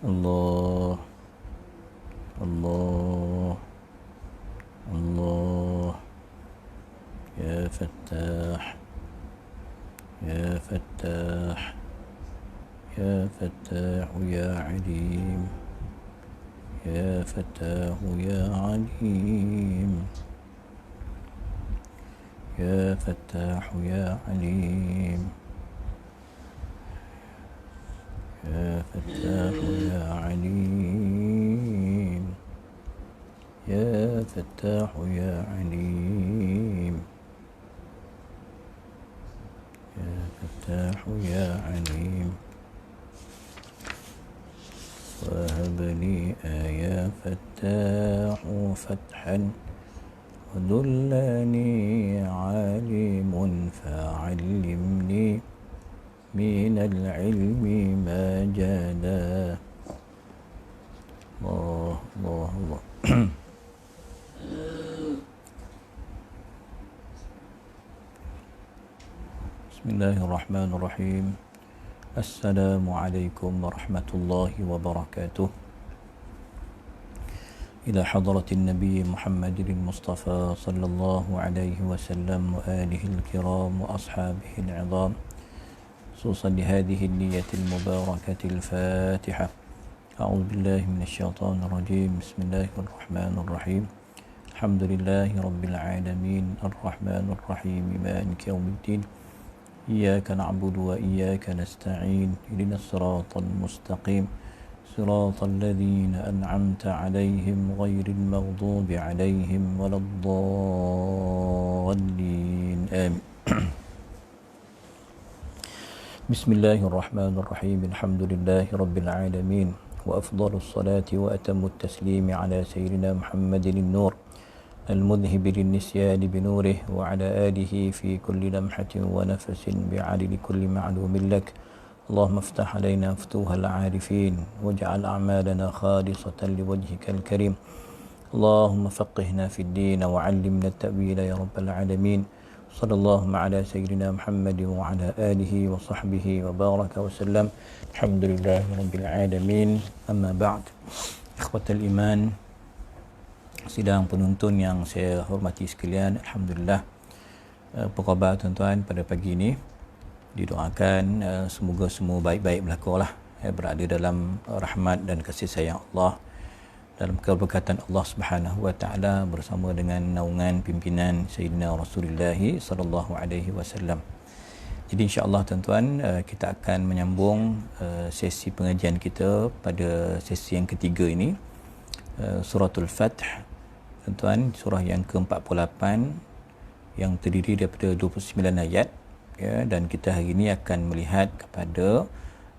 الله الله الله. يا فتاح يا فتاح يا فتاح يا عليم يا فتاح يا عليم يا فتاح يا عليم يا فتاح يا عليم يا فتاح يا عليم يا فتاح يا عليم. وهب لي يا فتاح فتحا وذلني عالم فعلمني من العلم ما جدا. الله الله الله. بسم الله الرحمن الرحيم. السلام عليكم ورحمة الله وبركاته. إلى حضرة النبي محمد المصطفى صلى الله عليه وسلم وآله الكرام وأصحابه العظام، خصوصا لهذه النية المباركة الفاتحة. أعوذ بالله من الشيطان الرجيم. بسم الله الرحمن الرحيم. الحمد لله رب العالمين الرحمن الرحيم مالك يوم الدين. إياك نعبد وإياك نستعين. اهدنا الصراط المستقيم صراط الذين أنعمت عليهم غير المغضوب عليهم ولا الضالين آمين. بسم الله الرحمن الرحيم. الحمد لله رب العالمين، وأفضل الصلاة وأتم التسليم على سيدنا محمد النور المذهب للنسيان بنوره، وعلى آله في كل لمحة ونفس بعدد كل معلوم لك. اللهم افتح علينا فتوح العارفين، واجعل أعمالنا خالصة لوجهك الكريم. اللهم فقهنا في الدين وعلمنا التأويل يا رب العالمين. صلى الله على سيدنا محمد وعلى آله وصحبه وبارك وسلم. الحمد لله رب العالمين. أما بعد، إخوة الإيمان، sidang penuntun yang saya hormati sekalian, Alhamdulillah, apa khabar tuan-tuan pada pagi ini? Didoakan semoga semua baik-baik berlaku lah, berada dalam rahmat dan kasih sayang Allah, dalam keberkatan Allah Subhanahu wa taala, bersama dengan naungan pimpinan Sayyidina Rasulullah sallallahu alaihi wasallam. Jadi insya-Allah tuan-tuan, kita akan menyambung sesi pengajian kita pada sesi yang ketiga ini, suratul Fath. Tuan-tuan, surah yang ke-48 yang terdiri daripada 29 ayat, ya, dan kita hari ini akan melihat kepada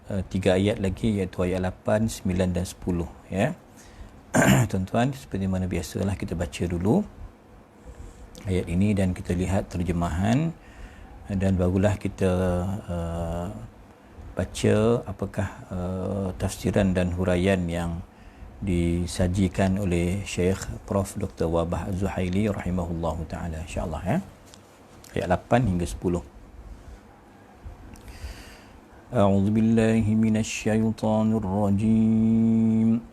3 ayat lagi, iaitu ayat 8, 9 dan 10, ya. Tuan-tuan, seperti mana biasalah kita baca dulu ayat ini dan kita lihat terjemahan, dan barulah kita baca apakah tafsiran dan huraian yang disajikan oleh Syekh Prof Dr. Wabah Az-Zuhaili rahimahullahu taala, insya-Allah, ya. Ayat 8 hingga 10. A'udzu billahi minasy syaithanir rajim.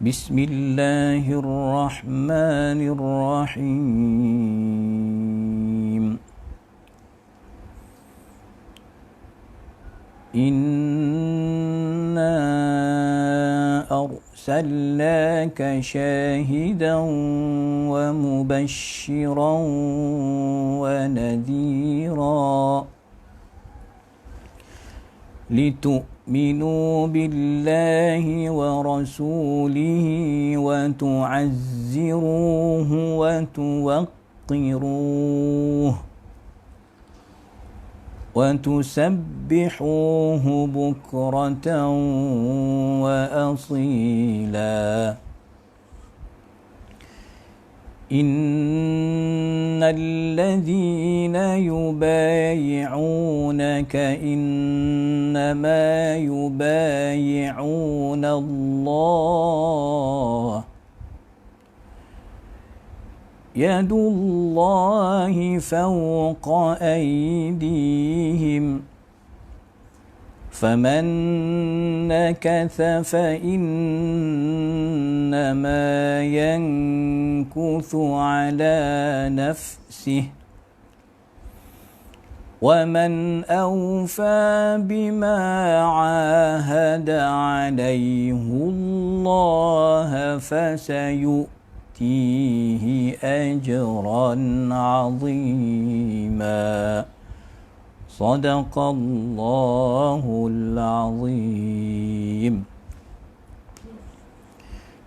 Bismillahirrahmanirrahim. Inna arsalnaka syahidan wa mubasysyiran wa nadhira litu'minu billahi wa rasulihi wa tu'azziruhu wa tuwaqqiruhu وتسبحوه بكرة وأصيلا. إن الذين يبايعونك إنما يبايعون الله يد الله فوق أيديهم فمن نكث فإنما ينكث على نفسه ومن أوفى بما عاهد عليه الله فسيؤتيه أجرا عظيما صدق الله العظيم.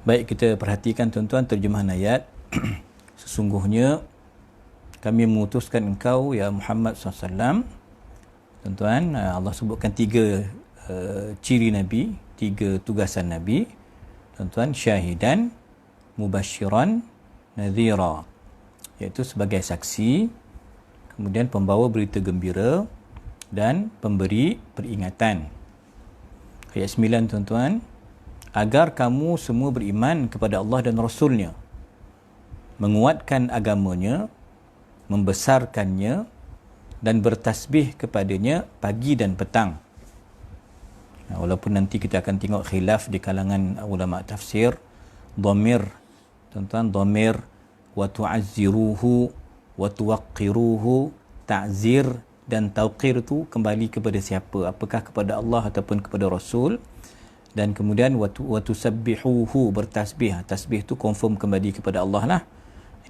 Baik, kita perhatikan tuan-tuan terjemahan ayat. Sesungguhnya kami mengutuskan engkau ya Muhammad SAW. Tuan-tuan, Allah sebutkan tiga ciri Nabi, tiga tugasan Nabi. Tuan-tuan, syahidan, mubasyiran, nadhira, iaitu sebagai saksi, kemudian pembawa berita gembira dan pemberi peringatan. Ayat 9 tuan-tuan, agar kamu semua beriman kepada Allah dan Rasulnya, menguatkan agamanya, membesarkannya dan bertasbih kepadanya pagi dan petang. Walaupun nanti kita akan tengok khilaf di kalangan ulama tafsir, dhamir, tuan-tuan, dhamir wa tu'azziruhu wa tuwaqqiruhu, ta'zir dan tauqir itu kembali kepada siapa? Apakah kepada Allah ataupun kepada Rasul? Dan kemudian wa tusabbihuhu, bertasbih. Tasbih itu confirm kembali kepada Allah lah.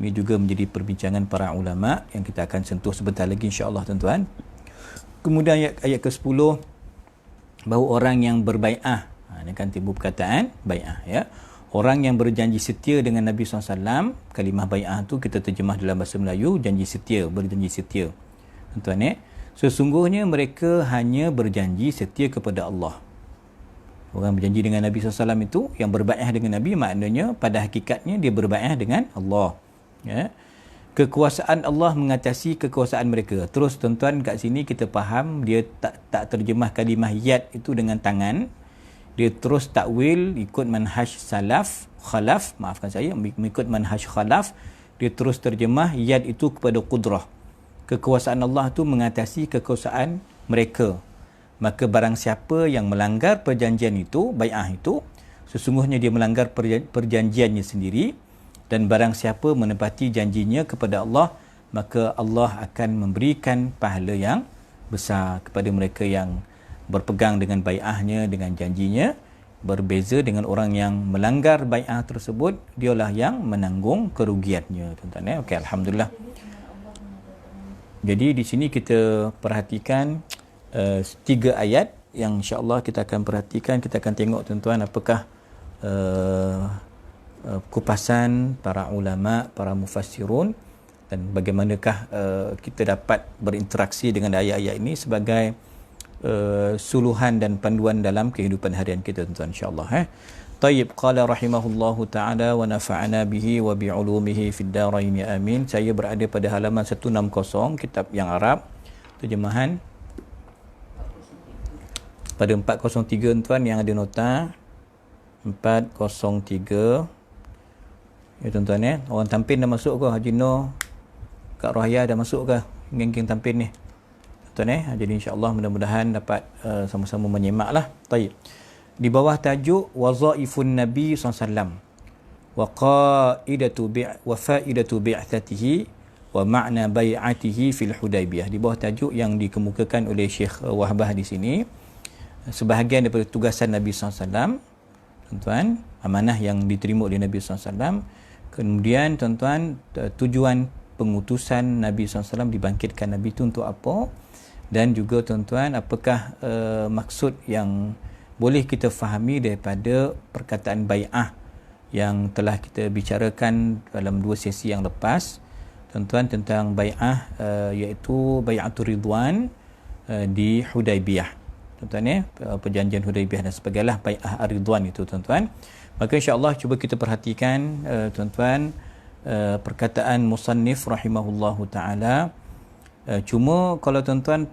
Ini juga menjadi perbincangan para ulama yang kita akan sentuh sebentar lagi insya-Allah tuan-tuan. Kemudian ayat ke-10, bahawa orang yang berbai'ah, ini kan timbul perkataan bai'ah ya. Orang yang berjanji setia dengan Nabi SAW, kalimah bai'ah tu kita terjemah dalam bahasa Melayu janji setia, berjanji setia. Tuan-tuan sesungguhnya mereka hanya berjanji setia kepada Allah. Orang berjanji dengan Nabi SAW itu, yang berbai'ah dengan Nabi, maknanya pada hakikatnya dia berbai'ah dengan Allah. Ya. Kekuasaan Allah mengatasi kekuasaan mereka. Terus tuan-tuan kat sini kita faham dia tak terjemah kalimah yad itu dengan tangan. Dia terus takwil ikut manhaj salaf, khalaf, maafkan saya, mengikut manhaj khalaf. Dia terus terjemah yad itu kepada qudrah. Kekuasaan Allah itu mengatasi kekuasaan mereka. Maka barang siapa yang melanggar perjanjian itu, bai'ah itu, sesungguhnya dia melanggar perjanjiannya sendiri. Dan barang siapa menepati janjinya kepada Allah, maka Allah akan memberikan pahala yang besar kepada mereka yang berpegang dengan bai'ahnya, dengan janjinya. Berbeza dengan orang yang melanggar bai'ah tersebut, dialah yang menanggung kerugiannya. Tuan-tuan, okey, alhamdulillah. Jadi di sini kita perhatikan tiga ayat yang insya-Allah kita akan perhatikan, kita akan tengok tuan-tuan apakah kupasan para ulama, para mufassirun, dan bagaimanakah kita dapat berinteraksi dengan ayat-ayat ini sebagai suluhan dan panduan dalam kehidupan harian kita tuan-tuan insya-Allah. Tayyib, qala rahimahullahu taala wa nafa'ana bihi wa bi ulumihi fid darain amin. Saya berada pada halaman 160 kitab yang Arab, terjemahan pada 403 tuan yang ada nota 403. Ya tuan-tuan ya, orang tampin dah masuk ke? Haji Noh, Kak Rohaya dah masuk ke geng-geng tampin ni? Tuan jadi insya-Allah mudah-mudahan dapat sama-sama menyimak lah. Taib. Di bawah tajuk wazaifun Nabi SAW wa qaidatu wa faidatu bi'athatihi wa ma'na bai'atihi fil Hudaybiyah. Di bawah tajuk yang dikemukakan oleh Syekh Wahbah di sini, sebahagian daripada tugasan Nabi SAW, tuan-tuan, amanah yang diterima oleh Nabi SAW. Kemudian tuan-tuan, tujuan pengutusan Nabi SAW, dibangkitkan Nabi itu untuk apa, dan juga tuan-tuan apakah maksud yang boleh kita fahami daripada perkataan bai'ah yang telah kita bicarakan dalam dua sesi yang lepas tuan-tuan, tentang bai'ah iaitu bai'atul Ridwan di Hudaybiyah tuan-tuan perjanjian Hudaybiyah dan sebagainya, bai'ah Ar-Ridwan itu tuan-tuan. Maka insya-Allah cuba kita perhatikan tuan-tuan perkataan musannif rahimahullahu taala. Cuma kalau tuan-tuan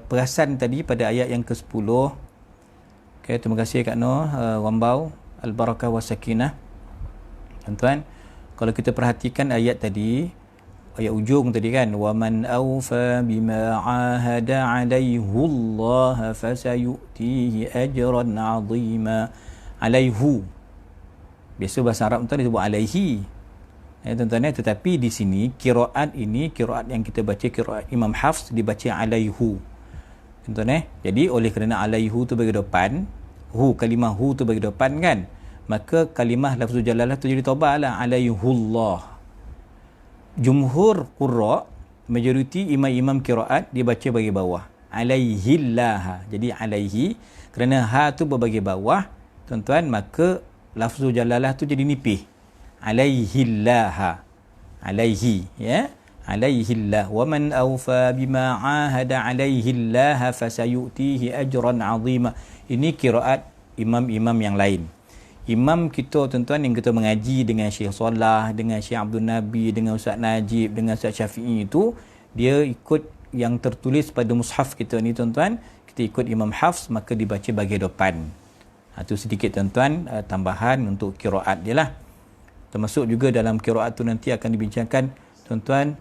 perasan tadi pada ayat yang ke-10, okay, terima kasih Kak Noh, Wambau, Al-Barakah wa Sakinah. Tuan-tuan, kalau kita perhatikan ayat tadi, ayat ujung tadi kan, wa man awfa bima ahada alaihi Allah fasayutihi ajran azima. Alaihu, biasa bahasa Arab tu disebut alaihi, tuan-tuan, tetapi di sini qiraat ini, qiraat yang kita baca, qiraat Imam Hafs, dibaca alaihu, tuan-tuan. Jadi oleh kerana alaihu tu bagi depan, kalimah hu tu bagi depan kan, maka kalimah lafzul jalalah tu jadi thabah alaihullah. Jumhur qurra, majoriti imam-imam qiraat, dia baca bagi bawah alaihillah. Jadi alaihi, kerana ha tu berbagi bawah, tuan-tuan, maka lafzul jalalah tu jadi nipih, alaihillah, alaihi, ya, alaihillah. Wa man awfa bima ahada alaihillah fasayutihi ajran azima. Ini qiraat imam-imam yang lain. Imam kita, tuan-tuan, yang kita mengaji dengan Syekh Salah, dengan Syekh Abdul Nabi, dengan Ustaz Najib, dengan Ustaz Syafi'i itu, dia ikut yang tertulis pada mushaf kita ni, tuan-tuan. Kita ikut Imam Hafs, maka dibaca bagi depan. Itu sedikit, tuan-tuan, tambahan untuk qiraat dia lah. Termasuk juga dalam qiraat tu nanti akan dibincangkan, tuan-tuan,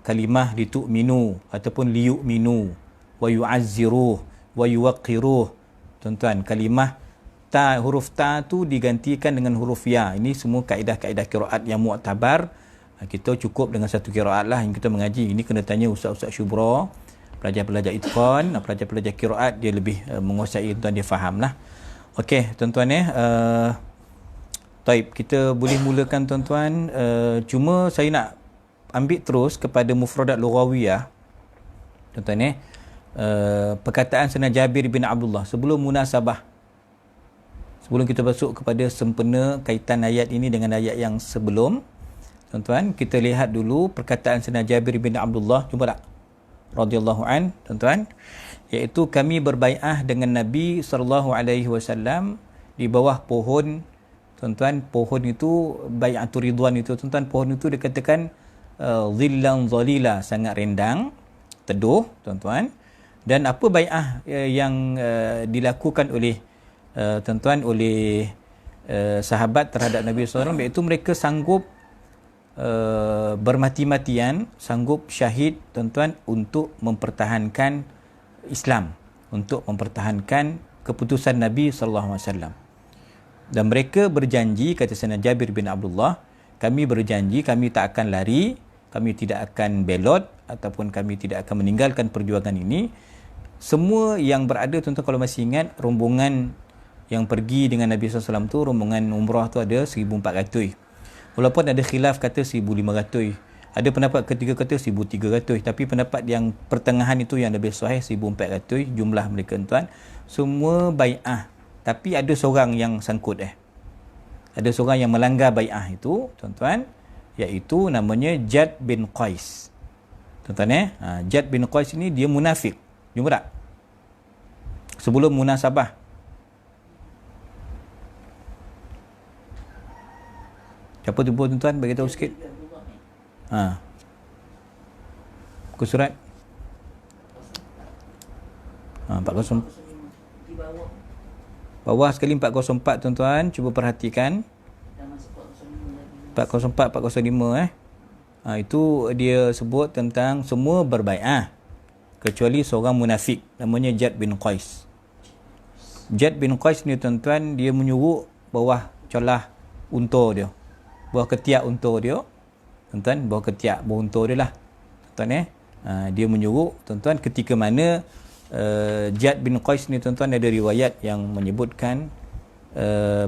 kalimah litu'minu ataupun liyu'minu, wa yu'azziruh, wa yuwaqqiruh. Tuan-tuan, kalimah ta, huruf ta tu digantikan dengan huruf ya. Ini semua kaedah-kaedah qiraat yang mu'tabar. Kita cukup dengan satu qiraat lah yang kita mengaji. Ini kena tanya ustaz-ustaz syubra, pelajar-pelajar itqan, pelajar-pelajar qiraat, dia lebih menguasai, tuan, dia faham lah. Okey, tuan-tuan, taib, kita boleh mulakan, tuan-tuan. Cuma saya nak ambil terus kepada mufradat lughawiyah, tuan-tuan. Perkataan Sayyidina Jabir bin Abdullah sebelum munasabah, sebelum kita masuk kepada sempena kaitan ayat ini dengan ayat yang sebelum, tuan-tuan, kita lihat dulu perkataan Sayyidina Jabir bin Abdullah, cuba tak, radhiyallahu an, tuan-tuan, iaitu kami berbai'ah dengan Nabi SAW di bawah pohon, tuan-tuan. Pohon itu bai'atul ridwan itu, tuan-tuan, pohon itu dikatakan zillan zalila, sangat rendang, teduh, tuan-tuan. Dan apa bai'ah yang dilakukan oleh tuan-tuan, oleh sahabat terhadap Nabi SAW, iaitu mereka sanggup bermati-matian, sanggup syahid, tuan-tuan, untuk mempertahankan Islam, untuk mempertahankan keputusan Nabi SAW. Dan mereka berjanji, kata Sayyidina Jabir bin Abdullah, kami berjanji kami tak akan lari, kami tidak akan belot, ataupun kami tidak akan meninggalkan perjuangan ini. Semua yang berada, tuan-tuan, kalau masih ingat, rombongan yang pergi dengan Nabi SAW tu, rombongan umrah tu ada 1,400. Walaupun ada khilaf kata 1,500. Ada pendapat ketiga kata 1,300. Tapi pendapat yang pertengahan itu yang lebih sahih 1,400 jumlah mereka, tuan. Semua bai'ah. Tapi ada seorang yang sangkut. Ada seorang yang melanggar bai'ah itu, tuan-tuan. Iaitu namanya Jad bin Qais. Tuan-tuan, Jad bin Qais ini dia munafik. Jumpa tak? Sebelum munasabah. Siapa tu, tuan-tuan? Bagi tahu sikit. Buku surat. 404. Bawah sekali 404, tuan-tuan. Cuba perhatikan. 404, 405. Itu dia sebut tentang semua berbai'ah, kecuali seorang munafik namanya Jad bin Qais. Jad bin Qais ni, tuan-tuan, dia menyuruh bawah celah unta dia, bawah ketiak unta dia, tuan-tuan, bawah ketiak unta dia lah, tuan-tuan. Dia menyuruh, tuan-tuan, ketika mana Jad bin Qais ni, tuan-tuan, ada riwayat yang menyebutkan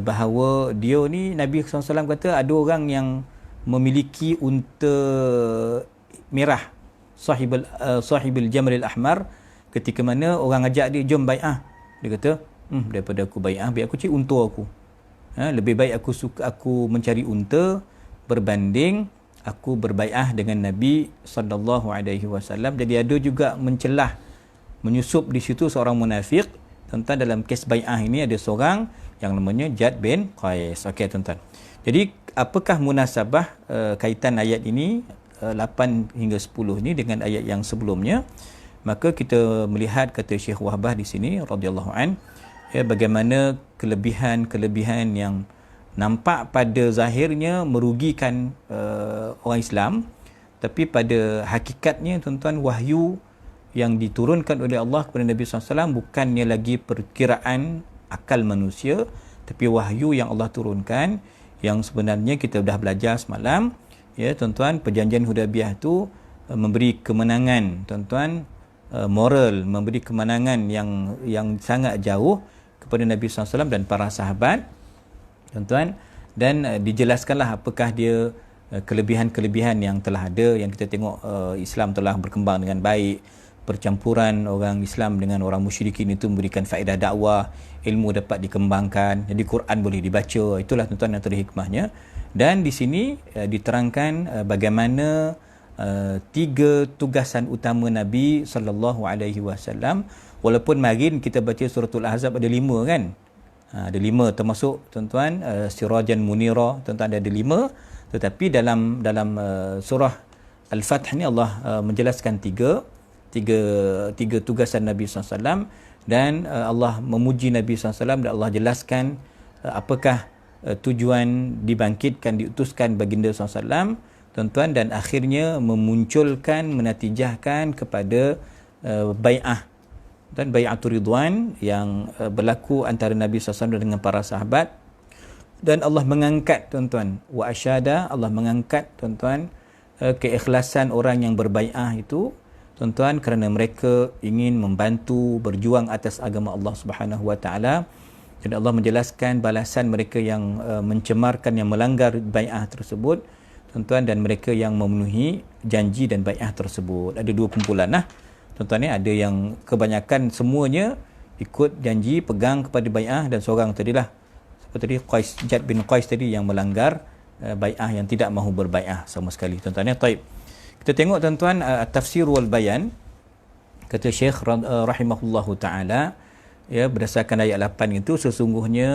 bahawa dia ni, Nabi SAW kata ada orang yang memiliki unta merah, sahibul jamalil ahmar. Ketika mana orang ajak dia, jom bai'ah, dia kata, daripada aku bai'ah, biar aku cari unta aku. Lebih baik aku mencari unta berbanding aku berbai'ah dengan Nabi SAW. Jadi ada juga mencelah, menyusup di situ seorang munafik, tuan-tuan. Dalam kes bai'ah ini ada seorang yang namanya Jad bin Qais. Okey, tuan-tuan. Jadi apakah munasabah kaitan ayat ini 8 hingga 10 ni dengan ayat yang sebelumnya? Maka kita melihat, kata Syekh Wahbah di sini radhiyallahu an, bagaimana kelebihan-kelebihan yang nampak pada zahirnya merugikan orang Islam, Tapi pada hakikatnya tuan-tuan, wahyu yang diturunkan oleh Allah kepada Nabi SAW bukannya lagi perkiraan akal manusia, tapi wahyu yang Allah turunkan, yang sebenarnya kita dah belajar semalam, ya tuan-tuan, perjanjian Hudaibiyah tu memberi kemenangan, tuan-tuan, moral, memberi kemenangan yang sangat jauh kepada Nabi SAW dan para sahabat, tuan-tuan, dan dijelaskanlah apakah dia kelebihan-kelebihan yang telah ada, yang kita tengok Islam telah berkembang dengan baik, percampuran orang Islam dengan orang musyrikin itu memberikan faedah dakwah, ilmu dapat dikembangkan, jadi Quran boleh dibaca. Itulah tuan-tuan antara hikmahnya. Dan di sini diterangkan bagaimana 3 tugasan utama Nabi sallallahu alaihi wasallam. Walaupun marin kita baca suratul Ahzab ada 5 kan? Ada 5 termasuk tuan-tuan Sirajan Munira, tuan-tuan ada 5, tetapi dalam surah Al-Fath ni Allah menjelaskan tiga tugasan Nabi SAW, dan Allah memuji Nabi SAW, dan Allah jelaskan apakah tujuan dibangkitkan, diutuskan baginda SAW, tuan-tuan, dan akhirnya memunculkan, menatijahkan kepada bai'ah dan bai'atul ridwan yang berlaku antara Nabi SAW dengan para sahabat. Dan Allah mengangkat, tuan-tuan, wa asyada, Allah mengangkat, tuan-tuan, keikhlasan orang yang berbai'ah itu, tuan-tuan, kerana mereka ingin membantu berjuang atas agama Allah Subhanahu wa taala. Dan Allah menjelaskan balasan mereka yang mencemarkan, yang melanggar bai'ah tersebut, tuan-tuan, dan mereka yang memenuhi janji dan bai'ah tersebut. Ada 2 kumpulan lah, tuan-tuan, ada yang kebanyakan semuanya ikut janji, pegang kepada bai'ah, dan seorang tadilah seperti tadi Jad bin Qais tadi yang melanggar bai'ah, yang tidak mahu berbai'ah sama sekali, tuan-tuan. Taib. Kita tengok, tuan-tuan, tafsir wal bayan, kata Syekh rahimahullahu taala, ya, berdasarkan ayat 8 itu, sesungguhnya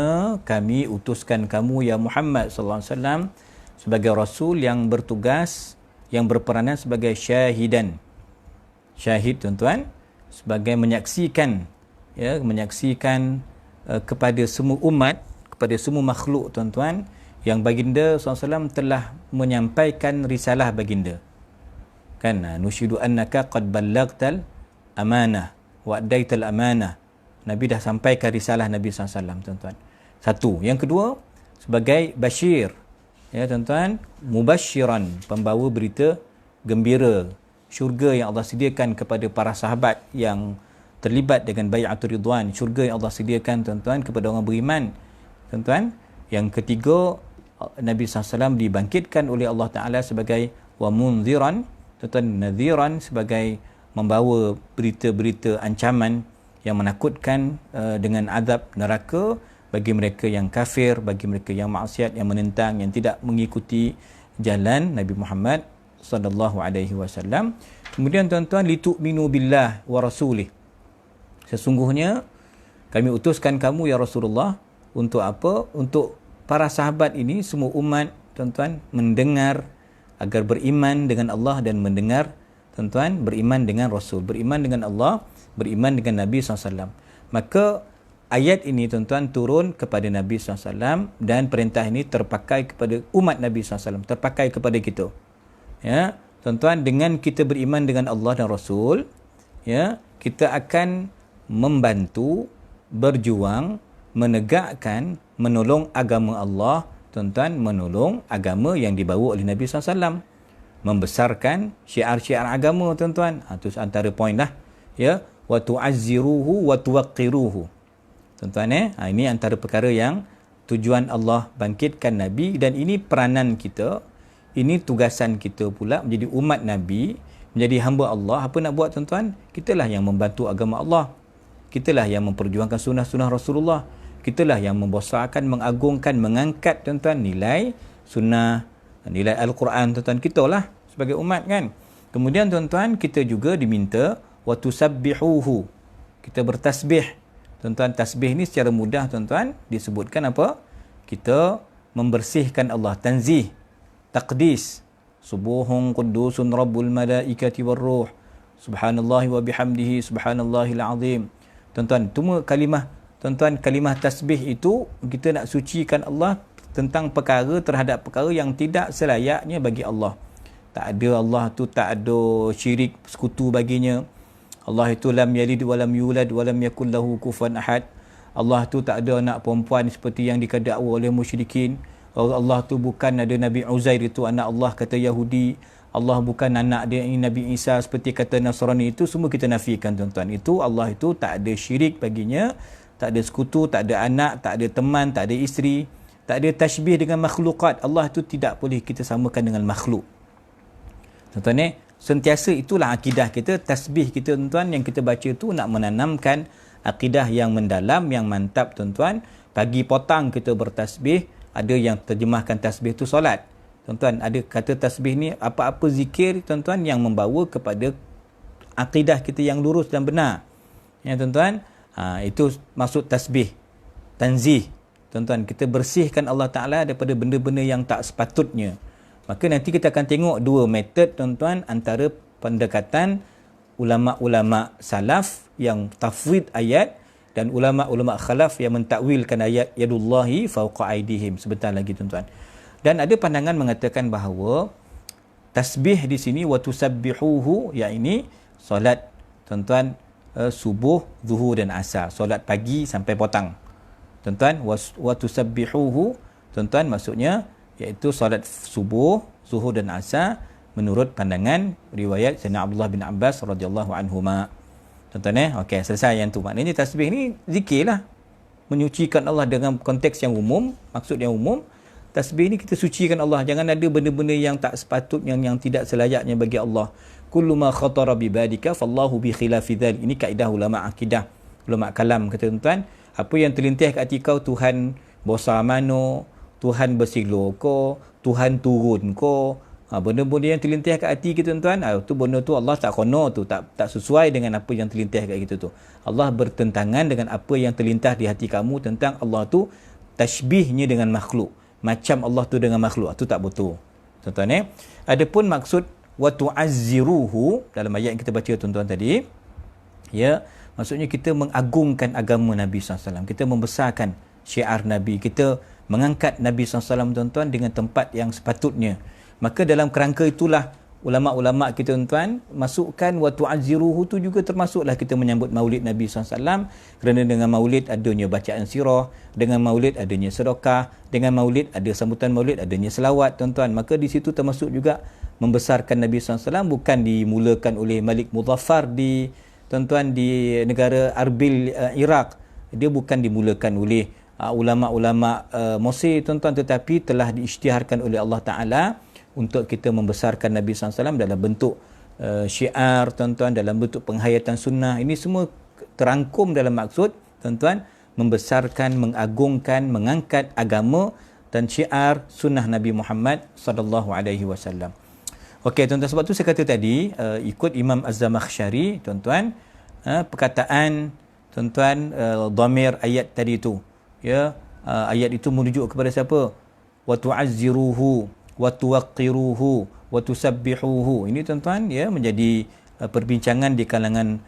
kami utuskan kamu ya Muhammad sallallahu alaihi wasallam sebagai rasul yang bertugas, yang berperanan sebagai syahidan. Syahid, tuan-tuan, sebagai menyaksikan, ya, menyaksikan kepada semua umat, kepada semua makhluk, tuan-tuan, yang baginda SAW telah menyampaikan risalah baginda. Kan, nusyidu annaka qad ballaghtal amanah wa addaital amanah. Nabi dah sampaikan risalah Nabi SAW, tuan-tuan. Satu. Yang kedua, sebagai bashir, ya tuan-tuan, mubashiran, pembawa berita gembira syurga yang Allah sediakan kepada para sahabat yang terlibat dengan bai'atul ridwan, syurga yang Allah sediakan, tuan-tuan, kepada orang beriman, tuan-tuan. Yang ketiga, Nabi SAW dibangkitkan oleh Allah Ta'ala sebagai wa munziran, tuan-tuan, nadhiran, sebagai membawa berita-berita ancaman yang menakutkan dengan azab neraka bagi mereka yang kafir, bagi mereka yang maksiat, yang menentang, yang tidak mengikuti jalan Nabi Muhammad sallallahu alaihi wasallam. Kemudian, tuan-tuan, litu'minu billah wa rasulih, sesungguhnya kami utuskan kamu ya Rasulullah untuk apa? Untuk para sahabat ini, semua umat, tuan-tuan, mendengar, agar beriman dengan Allah dan mendengar, tuan-tuan, beriman dengan Rasul, beriman dengan Allah, beriman dengan Nabi SAW. Maka ayat ini, tuan-tuan, turun kepada Nabi SAW, dan perintah ini terpakai kepada umat Nabi SAW, terpakai kepada kita. Ya, tuan-tuan, dengan kita beriman dengan Allah dan Rasul, ya, kita akan membantu, berjuang, menegakkan, menolong agama Allah, tuan-tuan, menolong agama yang dibawa oleh Nabi SAW, membesarkan syiar-syiar agama, tuan-tuan. Itu antara poin lah, ya, wa tu'azziruhu wa tuwaqqiruhu, tuan-tuan. Ini antara perkara yang tujuan Allah bangkitkan Nabi, dan ini peranan kita, ini tugasan kita pula menjadi umat Nabi, menjadi hamba Allah. Apa nak buat, tuan-tuan? Kitalah yang membantu agama Allah, kitalah yang memperjuangkan sunnah-sunnah Rasulullah, kitalah yang membesarkan, mengagungkan, mengangkat, tuan-tuan, nilai sunnah, nilai Al-Quran, tuan-tuan, kita lah sebagai umat, kan. Kemudian, tuan-tuan, kita juga diminta wa tusabbihuhu, kita bertasbih, tuan-tuan. Tasbih ni secara mudah, tuan-tuan, disebutkan apa? Kita membersihkan Allah, tanzih, taqdis, subuhun qudusun rabbul malaikati warruh, subhanallahi wa bihamdihi, subhanallahil azim. Tuan-tuan, cuma kalimah, tuan-tuan, kalimah tasbih itu kita nak sucikan Allah tentang perkara, terhadap perkara yang tidak selayaknya bagi Allah. tak ada, Allah tu tak ada syirik sekutu baginya. Allah itu lam yalid wa lam yulad wa lam yakul lahu kufuwan ahad. Allah tu tak ada anak perempuan seperti yang dikadakwa oleh musyrikin. Allah tu bukan ada Nabi Uzair itu anak Allah kata Yahudi. Allah bukan anak dia Nabi Isa seperti kata Nasrani. Itu semua kita nafikan tuan-tuan. Itu Allah itu tak ada syirik baginya, tak ada sekutu, tak ada anak, tak ada teman, tak ada isteri, tak ada tashbih dengan makhlukat. Allah itu tidak boleh kita samakan dengan makhluk. Tuan-tuan sentiasa itulah akidah kita, tasbih kita tuan-tuan yang kita baca tu nak menanamkan akidah yang mendalam, yang mantap tuan-tuan. Pagi petang kita bertasbih, ada yang terjemahkan tasbih tu solat. Tuan-tuan, ada kata tasbih ni apa-apa zikir tuan-tuan yang membawa kepada akidah kita yang lurus dan benar. Ya tuan-tuan, itu maksud tasbih. Tanzih. Tuan-tuan, kita bersihkan Allah Ta'ala daripada benda-benda yang tak sepatutnya. Maka nanti kita akan tengok dua metod tuan-tuan antara pendekatan ulama-ulama salaf yang tafwid ayat dan ulama-ulama khalaf yang mentakwilkan ayat yadullahi fawqa aydihim sebentar lagi tuan-tuan. Dan ada pandangan mengatakan bahawa tasbih di sini wa tusabbihuhu, yakni solat tuan-tuan subuh, zuhur dan asar, solat pagi sampai petang. Tuan-tuan, wa tusabbihuhu tuan-tuan maksudnya iaitu solat subuh, zuhur dan asar menurut pandangan riwayat Sayyidina Abdullah bin Abbas radhiyallahu anhuma. Tuan-tuan okey, selesai yang tu. Maknanya tasbih ni zikirlah, menyucikan Allah dengan konteks yang umum, maksud yang umum. Tasbih ni kita sucikan Allah, jangan ada benda-benda yang tak sepatutnya, yang tidak selayaknya bagi Allah. Kullu ma khatara bi badika fallahu bi khilafi dzalik. Ini kaedah ulama akidah, ulama kalam kata tuan-tuan, apa yang terlintas kat hati kau, Tuhan besar mano, Tuhan bersilur ko, Tuhan turun ko, benda-benda yang terlintas kat hati kita tuan-tuan, tu benda tu Allah tak kono tu, tak sesuai dengan apa yang terlintas kat kita tu. Allah bertentangan dengan apa yang terlintas di hati kamu tentang Allah tu, tashbihnya dengan makhluk, macam Allah tu dengan makhluk, tu tak betul tuan-tuan. Adapun maksud wa tu'azziruhu dalam ayat yang kita baca tuan-tuan tadi, ya, maksudnya kita mengagungkan agama Nabi SAW, kita membesarkan syiar Nabi, kita mengangkat Nabi SAW tuan-tuan dengan tempat yang sepatutnya. Maka dalam kerangka itulah ulama-ulama kita tuan-tuan masukkan wa tu'azziruhu tu juga termasuklah kita menyambut maulid Nabi SAW, kerana dengan maulid adanya bacaan sirah, dengan maulid adanya sedekah, dengan maulid ada sambutan maulid, adanya selawat tuan-tuan. Maka di situ termasuk juga membesarkan Nabi SAW, bukan dimulakan oleh Malik Muzaffar di tuan-tuan di negara Arbil Iraq. Dia bukan dimulakan oleh ulama-ulama Mesir tuan-tuan, tetapi telah diisytiharkan oleh Allah Ta'ala untuk kita membesarkan Nabi SAW dalam bentuk syiar tuan-tuan, dalam bentuk penghayatan sunnah. Ini semua terangkum dalam maksud tuan-tuan membesarkan, mengagungkan, mengangkat agama dan syiar sunnah Nabi Muhammad SAW. Okey tuan-tuan, sebab tu saya kata tadi ikut Imam Az-Zamakhsyari tuan-tuan, perkataan tuan-tuan dhamir ayat tadi tu, ya, ayat itu merujuk kepada siapa? Wa tu'azziruhu wa tuwaqqiruhu wa tusabbihuhu. Ini tuan-tuan ya menjadi perbincangan di kalangan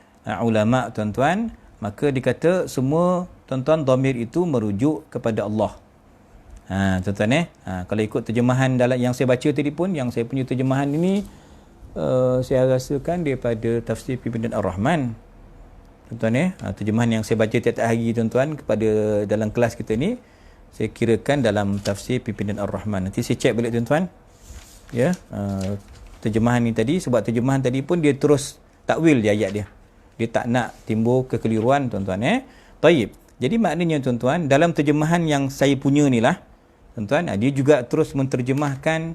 ulama tuan-tuan. Maka dikata semua tuan-tuan dhamir itu merujuk kepada Allah. Tuan-tuan kalau ikut terjemahan dalam yang saya baca tadi pun, yang saya punya terjemahan ini saya rasakan daripada tafsir Pimpinan Ar-Rahman. Tuan-tuan terjemahan yang saya baca tiap-tiap hari tuan-tuan kepada dalam kelas kita ni, saya kirakan dalam tafsir Pimpinan Ar-Rahman. Nanti saya cek balik tuan-tuan. Ya, terjemahan ni tadi, sebab terjemahan tadi pun dia terus takwil dia ayat dia. Dia tak nak timbul kekeliruan tuan-tuan Taib. Jadi maknanya tuan-tuan, dalam terjemahan yang saya punya ni lah tuan-tuan, dia juga terus menterjemahkan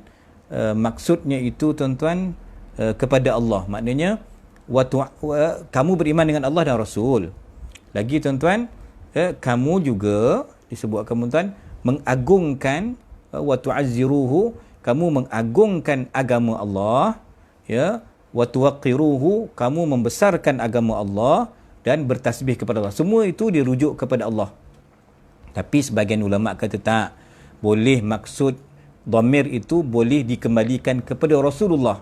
maksudnya itu tuan-tuan kepada Allah. Maknanya kamu beriman dengan Allah dan Rasul. Lagi tuan-tuan, kamu juga disebutkan tuan-tuan mengagungkan wa tu'azziruhu, kamu mengagungkan agama Allah, ya, wa tuwaqqiruhu, kamu membesarkan agama Allah dan bertasbih kepada Allah. Semua itu dirujuk kepada Allah. Tapi sebahagian ulama kata tak boleh, maksud dhamir itu boleh dikembalikan kepada Rasulullah.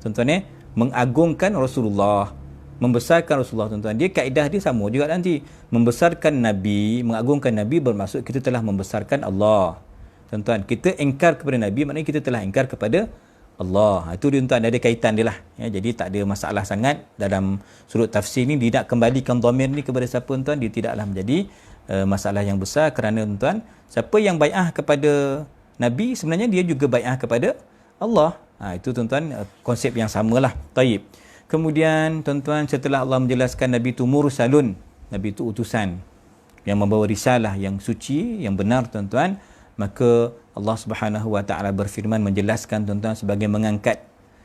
Tuan-tuan mengagungkan Rasulullah, membesarkan Rasulullah tuan-tuan. Dia kaedah dia sama juga nanti. Membesarkan Nabi, mengagungkan Nabi bermaksud kita telah membesarkan Allah. Tuan-tuan, kita engkar kepada Nabi maknanya kita telah engkar kepada Allah. Itu dia tuan, ada kaitan dia lah. Ya, jadi tak ada masalah sangat dalam sudut tafsir ni. Dia nak kembalikan dhamir ni kepada siapa tuan, dia tidaklah menjadi masalah yang besar, kerana tuan, siapa yang bai'ah kepada Nabi sebenarnya dia juga bai'ah kepada Allah. Itu tuan-tuan konsep yang samalah. Taib. Kemudian tuan-tuan, setelah Allah menjelaskan Nabi itu mursalun, Nabi itu utusan yang membawa risalah yang suci, yang benar tuan-tuan, maka Allah Subhanahu wa taala berfirman menjelaskan tuan-tuan sebagai mengangkat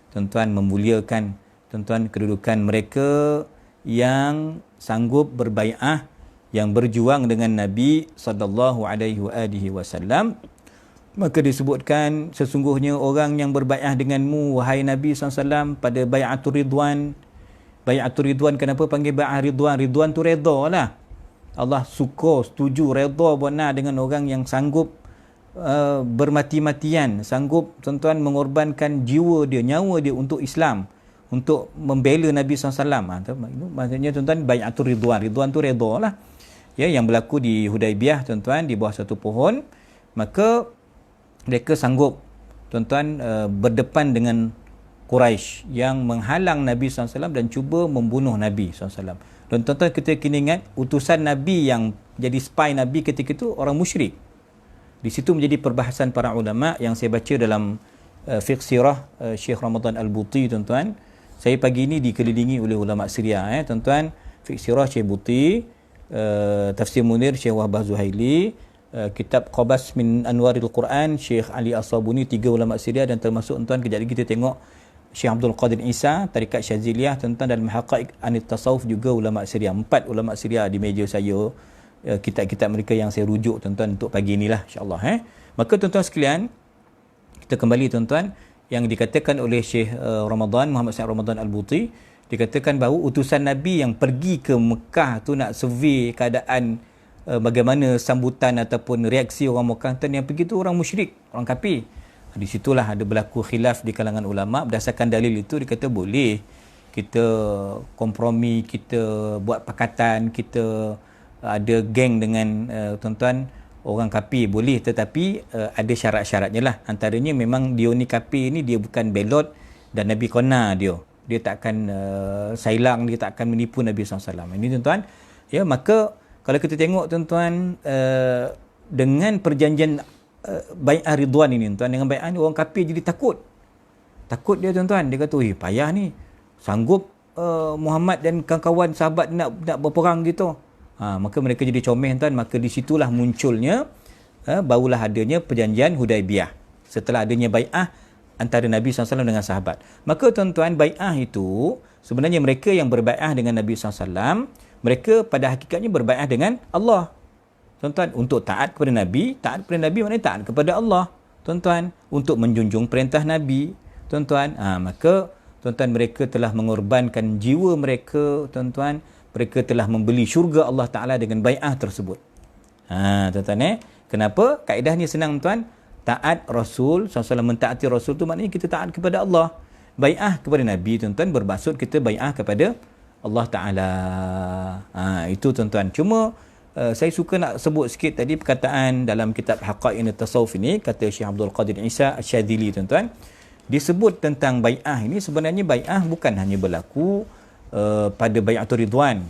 tuan-tuan, memuliakan tuan-tuan kedudukan mereka yang sanggup berbai'ah, yang berjuang dengan Nabi sallallahu alaihi wasallam. Maka disebutkan sesungguhnya orang yang berbai'ah denganmu wahai Nabi SAW pada bai'atul ridwan. Bai'atul ridwan, kenapa panggil bai'ah ridwan? Ridwan tu redha lah. Allah suka, setuju, redha benar dengan orang yang sanggup bermati-matian, sanggup tuan-tuan mengorbankan jiwa dia, nyawa dia untuk Islam, untuk membela Nabi SAW. Maksudnya tuan-tuan bai'atul ridwan. Ridwan tu redha lah. Ya, yang berlaku di Hudaibiyah tuan-tuan, di bawah satu pohon. Maka mereka sanggup tuan-tuan berdepan dengan Quraisy yang menghalang Nabi SAW dan cuba membunuh Nabi SAW. Dan tuan-tuan, kita kena ingat utusan Nabi yang jadi spy Nabi ketika itu orang musyrik. Di situ menjadi perbahasan para ulama yang saya baca dalam fiqh sirah Syekh Ramadan Al-Buti tuan-tuan. Saya pagi ini dikelilingi oleh ulama Syria tuan-tuan. Fiqh sirah Syekh Buti, Tafsir Munir Syekh Wahbah Zuhaili, kitab Qabas min Anwaril Quran Syekh Ali As-Sabuni, 3 ulama Syria, dan termasuk tuan-tuan kejap lagi kita tengok Syekh Abdul Qadir Isa Tarikat Syaziliyah tuan-tuan, dan Muhaqqaq Anit Tasawuf juga ulama Syria. 4 ulama Syria di meja saya, kitab-kitab mereka yang saya rujuk tuan-tuan untuk pagi inilah insya-Allah. Maka tuan-tuan sekalian, kita kembali tuan-tuan, yang dikatakan oleh Syekh Ramadan Muhammad Said Ramadan Al-Buti, dikatakan bahawa utusan Nabi yang pergi ke Mekah tu nak survey keadaan bagaimana sambutan ataupun reaksi orang Mekah yang pergi tu orang musyrik, orang kafir. Di situlah ada berlaku khilaf di kalangan ulama. Berdasarkan dalil itu dikata boleh kita kompromi, kita buat pakatan, kita ada geng dengan tuan-tuan orang kafir, boleh, tetapi ada syarat-syaratnya lah. Antaranya memang dia ni kafir ni, dia bukan belot dan Nabi kona dia tak akan sailang, dia tak akan menipu Nabi SAW. Ini tuan-tuan, ya. Maka kalau kita tengok tuan-tuan, dengan perjanjian bai'ah ridwan ini tuan, dengan bai'ah ni orang kafir jadi takut dia tuan-tuan. Dia kata, payah ni, sanggup Muhammad dan kawan-kawan sahabat nak berperang gitu. Maka mereka jadi comel tuan. Maka di situlah munculnya barulah adanya perjanjian Hudaibiyah, setelah adanya bai'ah antara Nabi SAW dengan sahabat. Maka tuan-tuan, bai'ah itu sebenarnya mereka yang berbai'ah dengan Nabi SAW, mereka pada hakikatnya berbai'ah dengan Allah tuan-tuan, untuk taat kepada Nabi. Taat kepada Nabi maknanya taat kepada Allah tuan-tuan, untuk menjunjung perintah Nabi tuan-tuan. Maka tuan-tuan, mereka telah mengorbankan jiwa mereka tuan-tuan. Mereka telah membeli syurga Allah Ta'ala dengan bai'ah tersebut. Tuan-tuan, kenapa? Kaedahnya senang tuan. Taat Rasul SAW, mentaati Rasul tu maknanya kita taat kepada Allah. Bai'ah kepada Nabi tuan-tuan bermaksud kita bai'ah kepada Allah Ta'ala. Itu tuan-tuan. Cuma saya suka nak sebut sikit tadi perkataan dalam kitab Haqqaiqut Tasawuf ini, kata Syekh Abdul Qadir Isa Asy-Syadzili tuan-tuan. Disebut tentang bai'ah ini, sebenarnya bai'ah bukan hanya berlaku pada bai'atul ridwan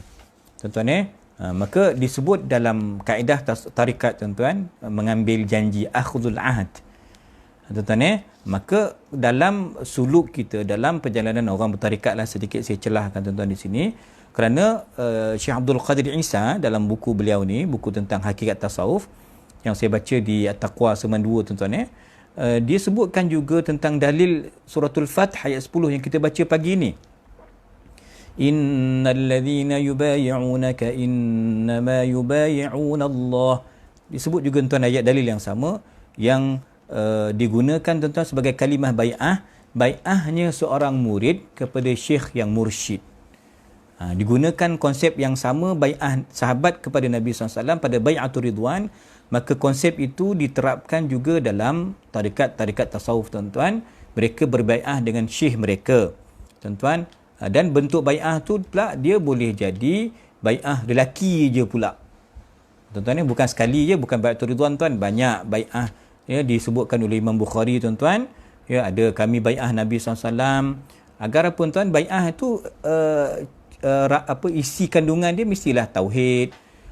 tuan-tuan. Maka disebut dalam kaedah tarikat tuan-tuan, mengambil janji, akhdhul ahd tuan-tuan. Maka dalam suluk kita, dalam perjalanan orang bertarikat lah, sedikit saya celahkan tuan-tuan di sini, kerana Syekh Abdul Qadir Isa dalam buku beliau ni, buku tentang hakikat tasawuf yang saya baca di At-Taqwa Seman 2 tuan-tuan, dia sebutkan juga tentang dalil suratul Fath ayat 10 yang kita baca pagi ni. Innal ladzina yubayyi'unaka innama yubayyi'una Allah. Disebut juga tuan ayat dalil yang sama yang digunakan tuan-tuan sebagai kalimah bai'ah. Bai'ahnya seorang murid kepada syekh yang mursyid. Digunakan konsep yang sama, bai'ah sahabat kepada Nabi SAW pada bai'atul ridwan. Maka konsep itu diterapkan juga dalam tarikat tasawuf tuan-tuan. Mereka berbai'ah dengan syekh mereka tuan-tuan. Dan bentuk bai'ah tu pula dia boleh jadi bai'ah lelaki je pula tuan-tuan. Bukan sekali je, bukan bai'atul ridwan tuan, banyak bai'ah ya, disebutkan oleh Imam Bukhari tuan-tuan. Ya, ada kami bai'ah Nabi SAW. Agar apa tuan? Bai'ah itu isi kandungan dia mestilah tauhid,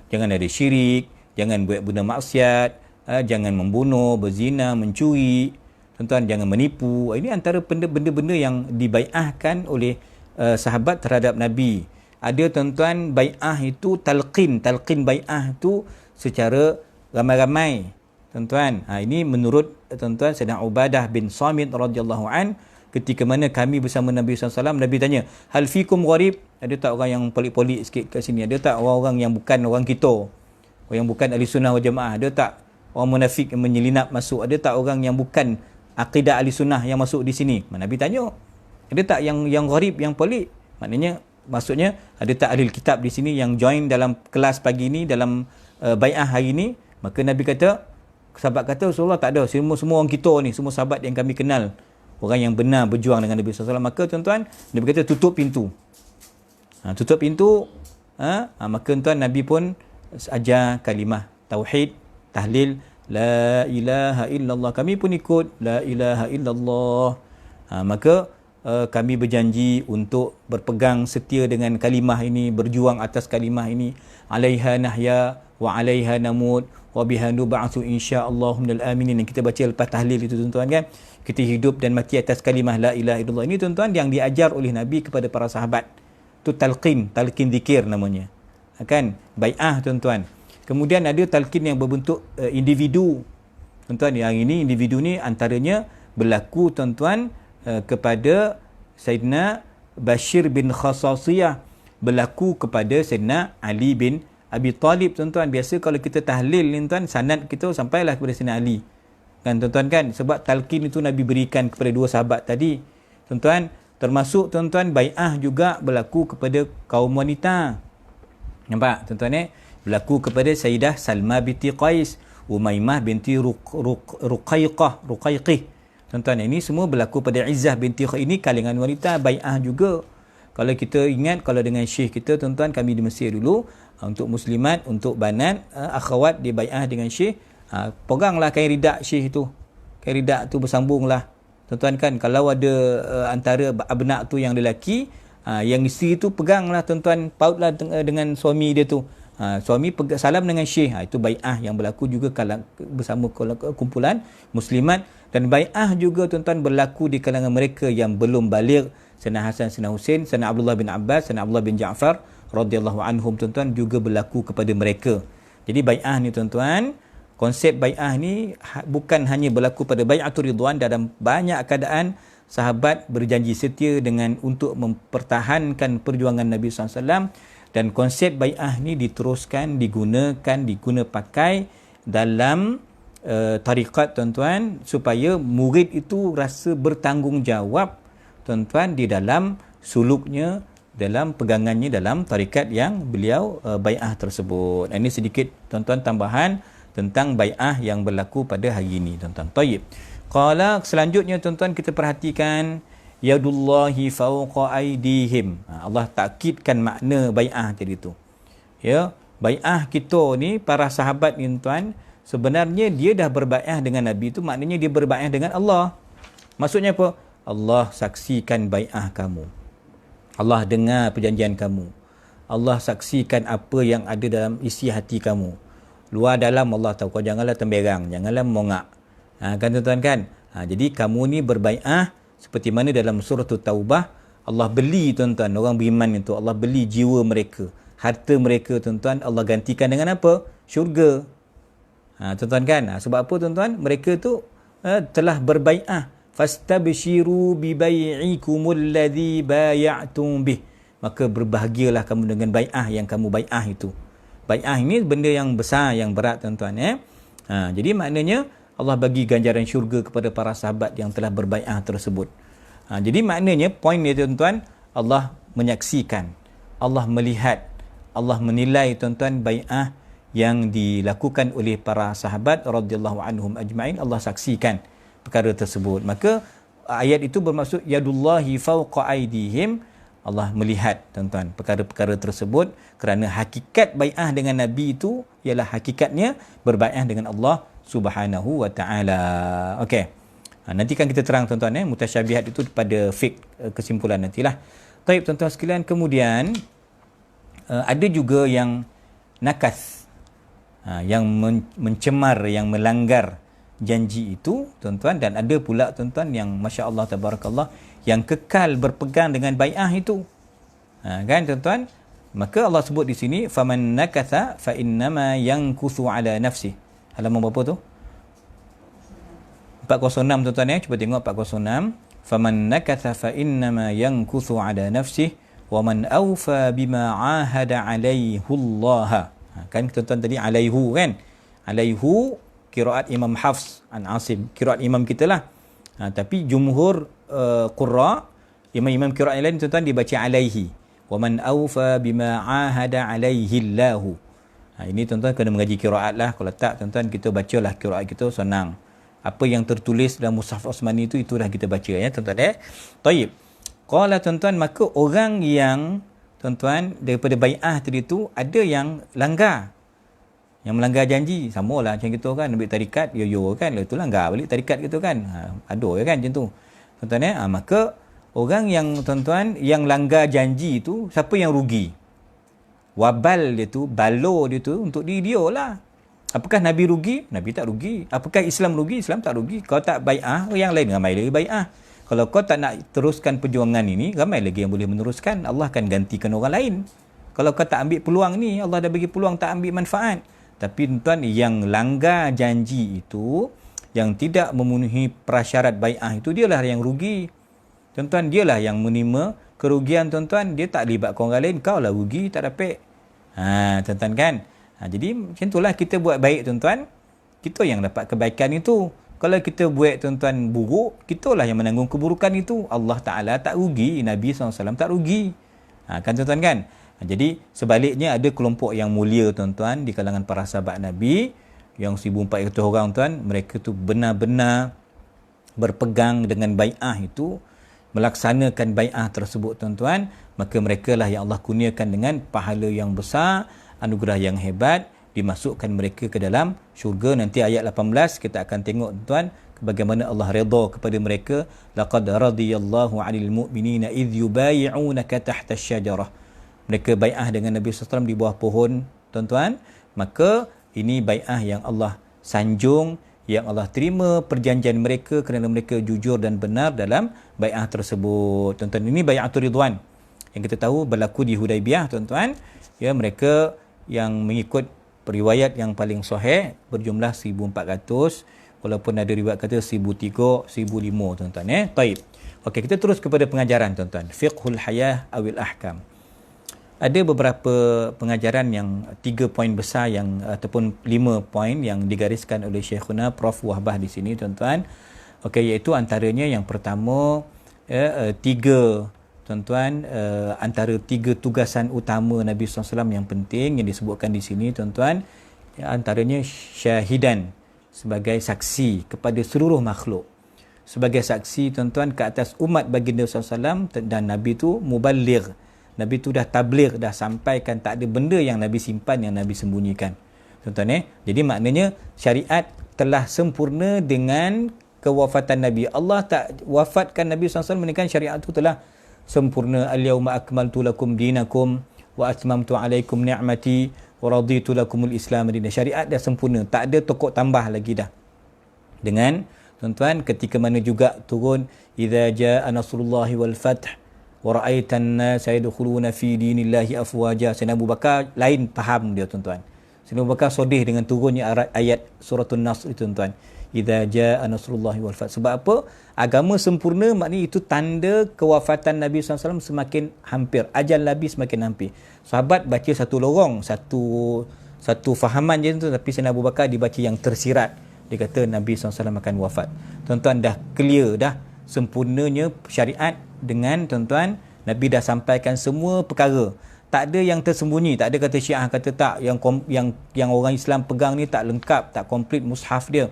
jangan ada syirik, jangan buat benda maksiat, jangan membunuh, berzina, mencuri, tuan-tuan, jangan menipu. Ini antara benda-benda yang dibai'ahkan oleh sahabat terhadap Nabi. Ada tuan-tuan bai'ah itu talqin bai'ah itu secara ramai-ramai, tuan-tuan. Ini menurut tuan-tuan Sayyidina Ubadah bin Samit radhiyallahu an, ketika mana kami bersama Nabi SAW, Nabi tanya, hal fikum gharib, ada tak orang yang pelik-pelik sikit kat sini, ada tak orang-orang yang bukan orang kita, orang yang bukan ahli sunnah wal jamaah, ada tak orang munafik yang menyelinap masuk, ada tak orang yang bukan akidah ahli sunnah yang masuk di sini? Nabi tanya, ada tak yang gharib, yang pelik? Maksudnya ada tak ahli kitab di sini yang join dalam kelas pagi ni, dalam bai'ah hari ni? Maka Nabi kata, sahabat kata, Rasulullah tak ada, semua orang kita ni, semua sahabat yang kami kenal, orang yang benar berjuang dengan Nabi SAW. Maka tuan-tuan, Nabi kata tutup pintu. Tutup pintu. Maka tuan Nabi pun ajar kalimah tauhid, tahlil, la ilaha illallah. Kami pun ikut la ilaha illallah. Maka kami berjanji untuk berpegang setia dengan kalimah ini, berjuang atas kalimah ini. Alaiha nahya wa alaiha namut wa biha nub'atsu insyaallah minal aminin. Yang kita baca lepas tahlil itu, tuan-tuan, kan, kita hidup dan mati atas kalimah la ilaha illallah. Ini, tuan-tuan, yang diajar oleh Nabi kepada para sahabat. Itu talqin zikir namanya. Kan, bai'ah, tuan-tuan. Kemudian ada talqin yang berbentuk individu. Tuan-tuan, yang ini individu ni antaranya berlaku, tuan-tuan, kepada Sayyidina Bashir bin Khasasiyah, berlaku kepada Sayyidina Ali bin Abi Talib, tuan-tuan. Biasa kalau kita tahlil ni, tuan, sanad kita sampailah kepada Sayyidina Ali. Kan, tuan-tuan, kan? Sebab talqin itu Nabi berikan kepada dua sahabat tadi. Tuan-tuan, termasuk, tuan-tuan, bai'ah juga berlaku kepada kaum wanita. Nampak, tuan-tuan, berlaku kepada Sayyidah Salma binti Qais, Umaymah binti Ruqayqih. Tuan-tuan, ini semua berlaku pada Izzah binti Khair. Ini kalangan wanita, bai'ah juga. Kalau kita ingat, kalau dengan syekh kita, tuan-tuan, kami di Mesir dulu, untuk muslimat, untuk banat, akhwat, dia bai'ah dengan syekh. Peganglah kain ridak syekh itu. Kain ridak tu bersambunglah. Tuan-tuan, kan, kalau ada antara abnak tu yang lelaki, yang isteri tu peganglah, tuan-tuan, pautlah dengan suami dia tu. Suami salam dengan syekh. Itu bai'ah yang berlaku juga bersama kumpulan muslimat. Dan bai'ah juga, tuan-tuan, berlaku di kalangan mereka yang belum baligh. Sayyidina Hasan, Sayyidina Husain, Sayyidina Abdullah bin Abbas, Sayyidina Abdullah bin Ja'far radhiyallahu anhum, tuan-tuan, juga berlaku kepada mereka. Jadi bai'ah ni, tuan-tuan, konsep bai'ah ni bukan hanya berlaku pada bai'atul ridwan. Dalam banyak keadaan sahabat berjanji setia dengan untuk mempertahankan perjuangan Nabi SAW. Dan konsep bai'ah ni diteruskan, diguna pakai dalam tarikat, tuan-tuan, supaya murid itu rasa bertanggungjawab, tuan-tuan, di dalam suluknya, dalam pegangannya dalam tarikat yang beliau bai'ah tersebut. Ini sedikit, tuan-tuan, tambahan tentang bai'ah yang berlaku pada hari ini, tuan-tuan. Tayyib. Qala, selanjutnya, tuan-tuan, kita perhatikan yadullahi fawqa aydihim. Allah takkidkan makna bai'ah tadi tu. Ya, bai'ah kita ni, para sahabat ni, tuan, sebenarnya dia dah berbai'ah dengan Nabi tu, maknanya dia berbai'ah dengan Allah. Maksudnya apa? Allah saksikan bai'ah kamu. Allah dengar perjanjian kamu. Allah saksikan apa yang ada dalam isi hati kamu. Luar dalam Allah tahu. Kau janganlah temberang, janganlah mongak. Kan, tuan-tuan, kan? Jadi kamu ni berbai'ah seperti mana dalam surah Taubah, Allah beli, tuan-tuan, orang beriman itu, Allah beli jiwa mereka, harta mereka, tuan-tuan, Allah gantikan dengan apa? Syurga. Tuan-tuan, kan? Sebab apa, tuan-tuan? Mereka tu telah berbai'ah. Fastabshiru bi bai'ikumul ladzi bay'atum bih. Maka berbahagialah kamu dengan bai'ah yang kamu bai'ah itu. Bai'ah ini benda yang besar, yang berat, tuan-tuan. Jadi maknanya Allah bagi ganjaran syurga kepada para sahabat yang telah berbai'ah tersebut. Jadi maknanya, poin dia, tuan-tuan, Allah menyaksikan, Allah melihat, Allah menilai, tuan-tuan, bai'ah yang dilakukan oleh para sahabat radhiyallahu anhum ajma'in. Allah saksikan perkara tersebut. Maka ayat itu bermaksud yadullahi fawqa aydihim. Allah melihat, tuan-tuan, perkara-perkara tersebut, kerana hakikat bai'ah dengan Nabi itu ialah hakikatnya berbai'ah dengan Allah Subhanahu wa ta'ala. Okey. Nanti kan kita terang tuan-tuan, mutasyabihat itu pada fiqh, kesimpulan nantilah. Baik tuan-tuan sekalian, kemudian ada juga yang nakas, yang mencemar, yang melanggar janji itu tuan-tuan, dan ada pula tuan-tuan yang masya-Allah tabarakallah yang kekal berpegang dengan bai'ah itu. Kan tuan-tuan, maka Allah sebut di sini faman nakatha fa innama yankuthu ala nafsi. Halaman berapa tu? 406 tuan-tuan, cuba tengok 406. Faman nakatha fa innama yankuthu ala nafsi wa man awfa bima ahada alaihi Allah. Kan tuan-tuan tadi alaihu kan? Alaihu qiraat Imam Hafs an Asim, qiraat imam kita lah. Tapi jumhur qurra, imam-imam qiraat lain tuan-tuan dibaca alaihi. Wa man awfa bima ahada alaihi Allah. Ini tuan-tuan kena mengaji qiraat lah. Kalau tak tuan-tuan kita bacalah qiraat kita senang. Apa yang tertulis dalam Mushaf Osmani itu, itulah kita baca ya tuan-tuan. Taib. Qala tuan-tuan, maka orang yang tuan-tuan daripada bai'ah tadi tu ada yang langgar. Yang melanggar janji, samalah macam gitu kan, ambil tarikat yo kan, itu langgar balik tarikat gitu kan. Ada ya kan macam tu. Tuan-tuan maka orang yang tuan-tuan yang langgar janji itu, siapa yang rugi? Wabal dia tu, balo dia tu untuk diri dia lah. Apakah Nabi rugi? Nabi tak rugi. Apakah Islam rugi? Islam tak rugi. Kau tak bai'ah, yang lain ramai lagi bai'ah. Kalau kau tak nak teruskan perjuangan ini, ramai lagi yang boleh meneruskan. Allah akan gantikan orang lain. Kalau kau tak ambil peluang ni, Allah dah bagi peluang, tak ambil manfaat. Tapi tuan-tuan, yang langgar janji itu, yang tidak memenuhi prasyarat bai'ah itu, dialah yang rugi. Tuan-tuan, dialah yang menerima kerugian tuan-tuan. Dia tak libatkan orang lain, kau lah rugi, tak dapat. Tuan-tuan kan? Jadi macam itulah kita buat baik tuan-tuan, kita yang dapat kebaikan itu. Kalau kita buat tuan-tuan buruk, kitalah yang menanggung keburukan itu. Allah Ta'ala tak rugi, Nabi SAW tak rugi. Kan tuan-tuan kan? Jadi sebaliknya ada kelompok yang mulia tuan-tuan di kalangan para sahabat Nabi, yang 1,400 orang tuan, mereka tu benar-benar berpegang dengan bai'ah itu, melaksanakan bai'ah tersebut tuan-tuan. Maka mereka lah yang Allah kurniakan dengan pahala yang besar, anugerah yang hebat, dimasukkan mereka ke dalam syurga. Nanti ayat 18 kita akan tengok tuan, bagaimana Allah redha kepada mereka. Laqad radiyallahu 'anil mu'minina idh yubayi'unaka tahta asy-syajarah. Mereka bai'ah dengan Nabi SAW di bawah pohon tuan-tuan. Maka ini bai'ah yang Allah sanjung, yang Allah terima perjanjian mereka kerana mereka jujur dan benar dalam bai'ah tersebut tuan-tuan. Ini bai'atul ridwan yang kita tahu berlaku di Hudaibiyah tuan-tuan. Ya, mereka yang mengikut riwayat yang paling sahih berjumlah 1,400, walaupun ada riwayat kata 1,300, 1,500 tuan-tuan. Taib. Okey, kita terus kepada pengajaran tuan-tuan. Fiqhul hayah awil ahkam. Ada beberapa pengajaran yang 3 poin besar yang ataupun 5 poin yang digariskan oleh Syekhuna Prof Wahbah di sini tuan-tuan. Okey, iaitu antaranya yang pertama, 3 tuan-tuan, antara 3 tugasan utama Nabi SAW yang penting yang disebutkan di sini tuan-tuan, antaranya syahidan, sebagai saksi kepada seluruh makhluk, sebagai saksi tuan-tuan ke atas umat baginda SAW, dan Nabi tu muballigh, Nabi tu dah tabligh, dah sampaikan, tak ada benda yang Nabi simpan, yang Nabi sembunyikan tuan-tuan. Jadi maknanya syariat telah sempurna dengan kewafatan Nabi. Allah tak wafatkan Nabi SAW, menekan syariat itu telah sempurna. Al-yawma akmaltu lakum dinakum wa atmamtu alaikum ni'mati wa raditu lakumul Islam dinan. Syariat dah sempurna, tak ada tokok tambah lagi dah. Dengan tuan-tuan, ketika mana juga turun idza jaa nasrullahi wal fath wa ra'aitan nas yadkhuluna fi dinillahi afwaja. Sayyidina Abu Bakar lain faham dia tuan-tuan. Sayyidina Abu Bakar sedih dengan turunnya ayat suratul Nasr itu tuan-tuan. Idza jaa nasrullahi wal fath. Sebab apa? Agama sempurna, maknanya itu tanda kewafatan Nabi SAW semakin hampir, ajal Nabi semakin hampir. Sahabat baca satu lorong, satu fahaman je tu, tapi Sayyidina Abu Bakar dibaca yang tersirat. Dia kata Nabi SAW akan wafat. Tuan-tuan, dah clear dah sempurnanya syariat dengan tuan-tuan, Nabi dah sampaikan semua perkara. Tak ada yang tersembunyi, tak ada kata Syiah kata tak, yang orang Islam pegang ni tak lengkap, tak komplit mushaf dia.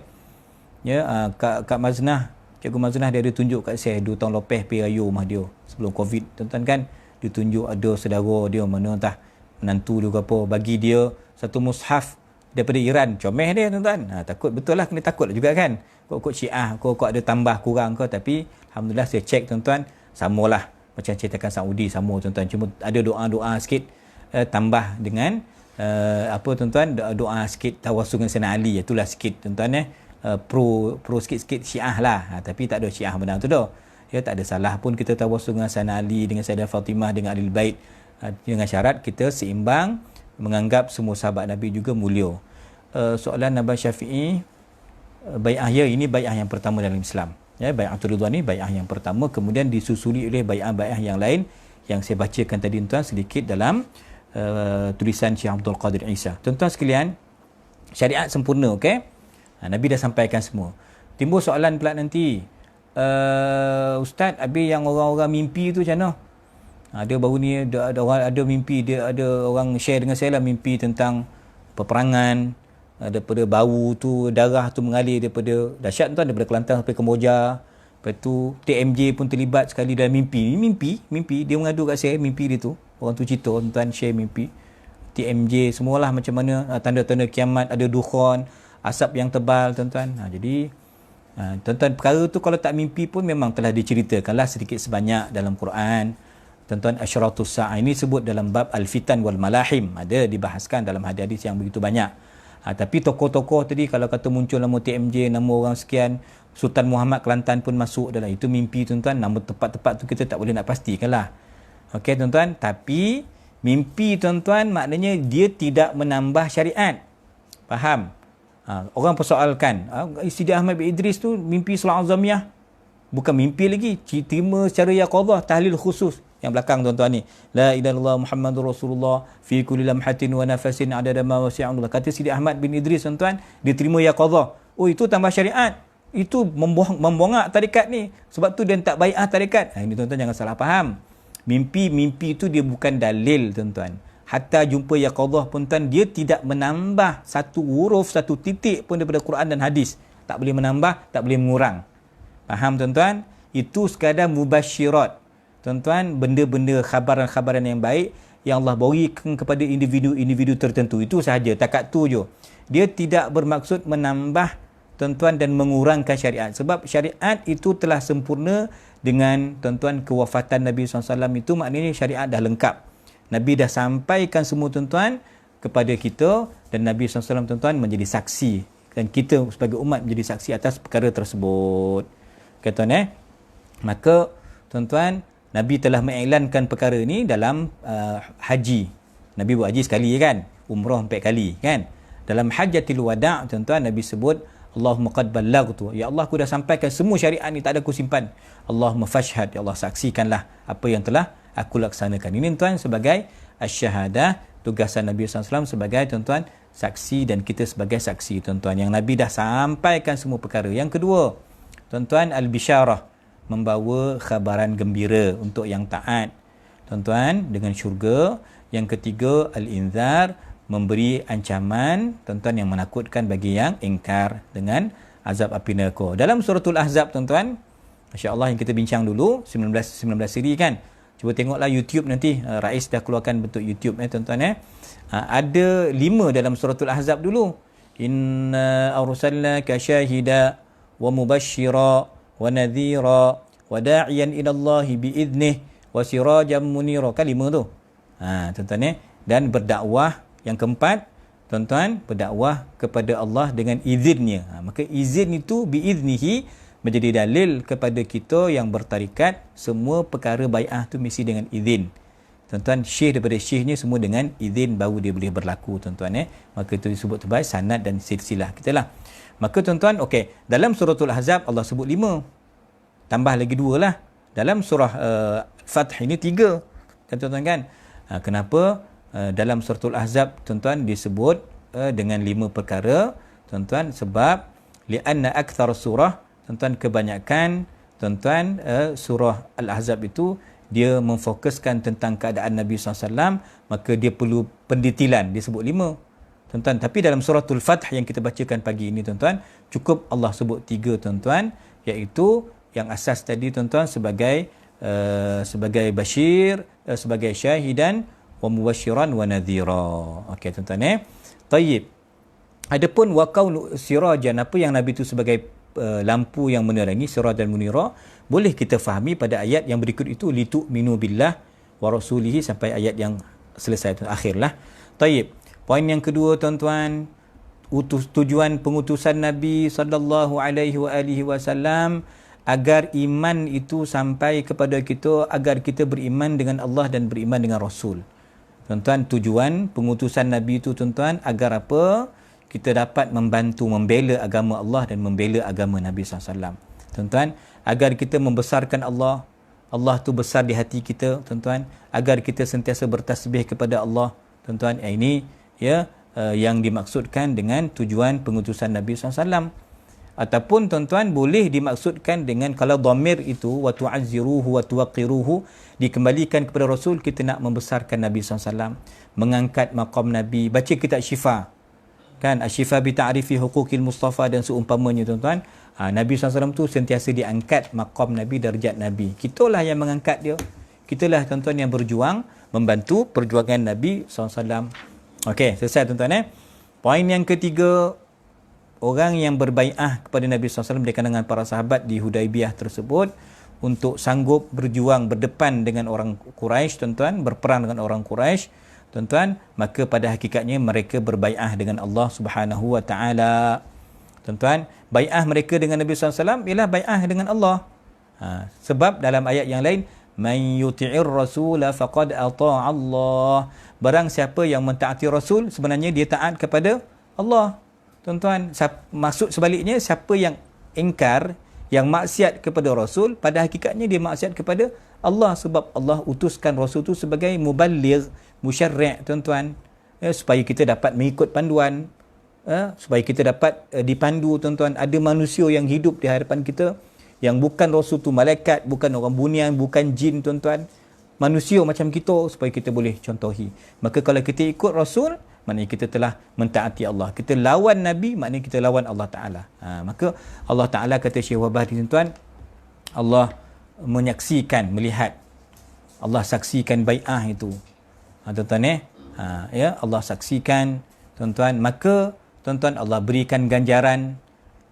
Ya, Kak Maznah, Cikgu Maznah dia ada tunjuk kat saya 2 tahun lepas pergi raya rumah dia sebelum Covid tuan-tuan kan. Dia tunjuk ada saudara dia mana entah menantu dia ke apa, bagi dia satu mushaf daripada Iran. Comel dia tuan-tuan. Takut betul lah, kena takut juga kan. Kok Syiah, kok ada tambah kurang ke, tapi alhamdulillah saya cek tuan-tuan, samalah macam cetakan Saudi sama tuan-tuan. Cuma ada doa-doa sikit tambah dengan apa tuan-tuan, doa sikit tawassul dengan Sayyidina Ali, itulah sikit tuan-tuan pro sikit-sikit Syiah lah. Tapi tak ada Syiah benar tu dah. Ya, tak ada salah pun kita tawassul dengan Sayyidina Ali, dengan Sayyidah Fatimah, dengan Ahlul Bait, dengan syarat kita seimbang, menganggap semua sahabat Nabi juga mulia. Soalan Abang Syafi'i, bai'ah, ya, ini bai'ah yang pertama dalam Islam. Ya, bai'atul ridwan ni bai'ah yang pertama, kemudian disusuli oleh bai'ah-bai'ah yang lain yang saya bacakan tadi tuan sedikit dalam tulisan Syekh Abdul Qadir Isa. Tuan-tuan sekalian, syariat sempurna, okey? Nabi dah sampaikan semua. Timbul soalan pula nanti, Ustaz, habis yang orang-orang mimpi tu macam mana? Ada baru ni ada orang ada mimpi, dia ada orang share dengan saya lah mimpi tentang peperangan, daripada bau tu, darah tu mengalir daripada dahsyat tuan, daripada Kelantan sampai Kemboja. Lepas tu TMJ pun terlibat sekali dalam mimpi dia mengadu kat saya mimpi dia tu. Orang tu cerita, tuan share mimpi TMJ semualah macam mana tanda-tanda kiamat, ada dukhan, asap yang tebal tuan-tuan. Jadi tuan-tuan, perkara tu kalau tak mimpi pun memang telah diceritakanlah sedikit sebanyak dalam Quran. Tuan-tuan, asyratus sa'ah ini sebut dalam bab al-fitan wal malahim, ada dibahaskan dalam hadis-hadis yang begitu banyak. Tapi tokoh-tokoh tadi, kalau kata muncul nama TMJ, nama orang sekian, Sultan Muhammad Kelantan pun masuk dalam itu mimpi tuan-tuan. Nama tepat-tepat tu kita tak boleh nak pastikan lah. Okey tuan-tuan, tapi mimpi tuan-tuan maknanya dia tidak menambah syariat. Faham? Orang persoalkan, Sidi Ahmad bin Idris tu mimpi solat azamiyah, bukan mimpi lagi, terima secara yaqadhah, tahlil khusus. Yang belakang tuan-tuan ni, la ilaha illallah Muhammadur Rasulullah fi kulli lamhatin wa nafasin adada ma wasi'allah. Kata Sidi Ahmad bin Idris tuan-tuan, dia terima yaqadhah. Oh, itu tambah syariat. Itu membongak tarikat ni. Sebab tu dia tak bai'ah tarikat. Ini tuan-tuan jangan salah faham. Mimpi itu dia bukan dalil tuan-tuan. Hatta jumpa yaqadhah pun tuan, dia tidak menambah satu huruf, satu titik pun daripada Quran dan hadis. Tak boleh menambah, tak boleh mengurang. Faham tuan-tuan? Itu sekadar mubasyirat. Tuan-tuan, benda-benda khabaran-khabaran yang baik yang Allah berikan kepada individu-individu tertentu, itu sahaja, takat tu je. Dia tidak bermaksud menambah tuan-tuan dan mengurangkan syariat. Sebab syariat itu telah sempurna dengan tuan-tuan kewafatan Nabi SAW. Itu maknanya syariat dah lengkap. Nabi dah sampaikan semua tuan-tuan kepada kita, dan Nabi SAW tuan-tuan menjadi saksi, dan kita sebagai umat menjadi saksi atas perkara tersebut. Kata maka tuan-tuan, Nabi telah mengiklankan perkara ini dalam haji. Nabi buat haji sekali kan, umrah 4 kali kan. Dalam hajjatil wada' tuan-tuan, Nabi sebut, Allahumma qad ballaghtu, ya Allah, aku dah sampaikan semua syariat ni, tak ada aku simpan. Allahumma fashhad, ya Allah, saksikanlah apa yang telah aku laksanakan. Ini tuan sebagai asy-syahadah, tugasan Nabi SAW sebagai tuan-tuan saksi, dan kita sebagai saksi tuan-tuan, yang Nabi dah sampaikan semua perkara. Yang kedua tuan-tuan, al-bisyarah, membawa khabaran gembira untuk yang taat tuan-tuan dengan syurga. Yang ketiga, al-inzar, memberi ancaman tuan-tuan yang menakutkan bagi yang ingkar dengan azab api neraka. Dalam suratul Ahzab tuan-tuan, masya-Allah, yang kita bincang dulu 19 siri kan. Cuba tengoklah YouTube nanti, Rais dah keluarkan bentuk YouTube tuan-tuan ada 5 dalam suratul Ahzab dulu. Inna arsalnaka syahida wa mubashshira wa nadhira wa da'iyan ila Allah bi'idnih wa sirajan munira. Kan 5 tu. Tuan-tuan dan berdakwah. Yang keempat tuan-tuan, berdakwah kepada Allah dengan izinnya. Maka izin itu bi'idnihi menjadi dalil kepada kita yang bertarikat, semua perkara bai'ah tu mesti dengan izin. Tuan-tuan, syekh daripada syekhnya semua dengan izin baru dia boleh berlaku tuan-tuan Maka itu disebut terbaik sanad dan silsilah kita lah. Maka tuan-tuan, okey, dalam suratul Ahzab Allah sebut 5. Tambah lagi 2 lah. Dalam surah Fath ini 3. Kan tuan-tuan kan? Kenapa dalam suratul Ahzab tuan-tuan disebut dengan 5 perkara tuan-tuan? Sebab li'anna akthar surah tuan-tuan, kebanyakan tuan-tuan surah Al-Ahzab itu dia memfokuskan tentang keadaan Nabi SAW, maka dia perlu pendetilan, dia sebut 5 tuan-tuan. Tapi dalam suratul Fath yang kita bacakan pagi ini tuan-tuan, cukup Allah sebut 3 tuan-tuan, iaitu yang asas tadi tuan-tuan sebagai bashir, sebagai syahidan wa mubasyiran wa nadhira. Okey tuan-tuan Tayyib. Adapun waqaul sirajan, apa yang Nabi itu sebagai lampu yang menerangi, sirajan munira, boleh kita fahami pada ayat yang berikut itu, litu'minu billah wa rasulihi, sampai ayat yang selesai tu akhirlah. Taib. Poin yang kedua tuan-tuan, tujuan pengutusan Nabi sallallahu alaihi wasallam agar iman itu sampai kepada kita, agar kita beriman dengan Allah dan beriman dengan Rasul. Tuan-tuan, tujuan pengutusan Nabi itu tuan-tuan agar apa? Kita dapat membantu membela agama Allah dan membela agama Nabi SAW. Tuan-tuan, agar kita membesarkan Allah. Allah tu besar di hati kita, tuan-tuan. Agar kita sentiasa bertasbih kepada Allah, tuan-tuan. Ini ya yang dimaksudkan dengan tujuan pengutusan Nabi SAW. Ataupun tuan-tuan boleh dimaksudkan dengan kalau dhamir itu wa tu'azziruhu wa tuwaqqiruhu dikembalikan kepada Rasul, kita nak membesarkan Nabi SAW, mengangkat maqam Nabi. Baca kitab Syifa, kan, Asyifa bi ta'rifi huquqil Mustafa dan seumpamanya, tuan-tuan. Nabi SAW tu sentiasa diangkat maqam Nabi, darjat Nabi. Kitalah yang mengangkat dia. Kitalah tuan-tuan yang berjuang membantu perjuangan Nabi SAW. Okey, selesai tuan-tuan. Poin yang ketiga, orang yang berbai'ah kepada Nabi SAW di kalangan para sahabat di Hudaibiyah tersebut untuk sanggup berjuang berdepan dengan orang Quraisy, tuan-tuan, berperang dengan orang Quraisy, tuan-tuan, maka pada hakikatnya mereka berbai'ah dengan Allah Subhanahu wa taala. Tuan-tuan, bai'ah mereka dengan Nabi SAW ialah bai'ah dengan Allah. Sebab dalam ayat yang lain, man yuti'ir rasula faqad ata'a Allah. Barang siapa yang mentaati Rasul, sebenarnya dia taat kepada Allah. Tuan-tuan, maksud sebaliknya, siapa yang ingkar, yang maksiat kepada Rasul, pada hakikatnya dia maksiat kepada Allah, sebab Allah utuskan Rasul itu sebagai muballigh, musyarri', tuan-tuan, supaya kita dapat mengikut panduan, supaya kita dapat dipandu, tuan-tuan. Ada manusia yang hidup di hadapan kita yang bukan Rasul tu malaikat, bukan orang bunian, bukan jin, tuan-tuan, manusia macam kita, supaya kita boleh contohi. Maka kalau kita ikut Rasul, maknanya kita telah mentaati Allah. Kita lawan Nabi, maknanya kita lawan Allah Ta'ala. Maka Allah Ta'ala, kata Syekh Wahbah, tuan-tuan, Allah menyaksikan, melihat, Allah saksikan bai'ah itu, tuan-tuan, ya, Allah saksikan, tuan-tuan. Maka tuan-tuan, Allah berikan ganjaran,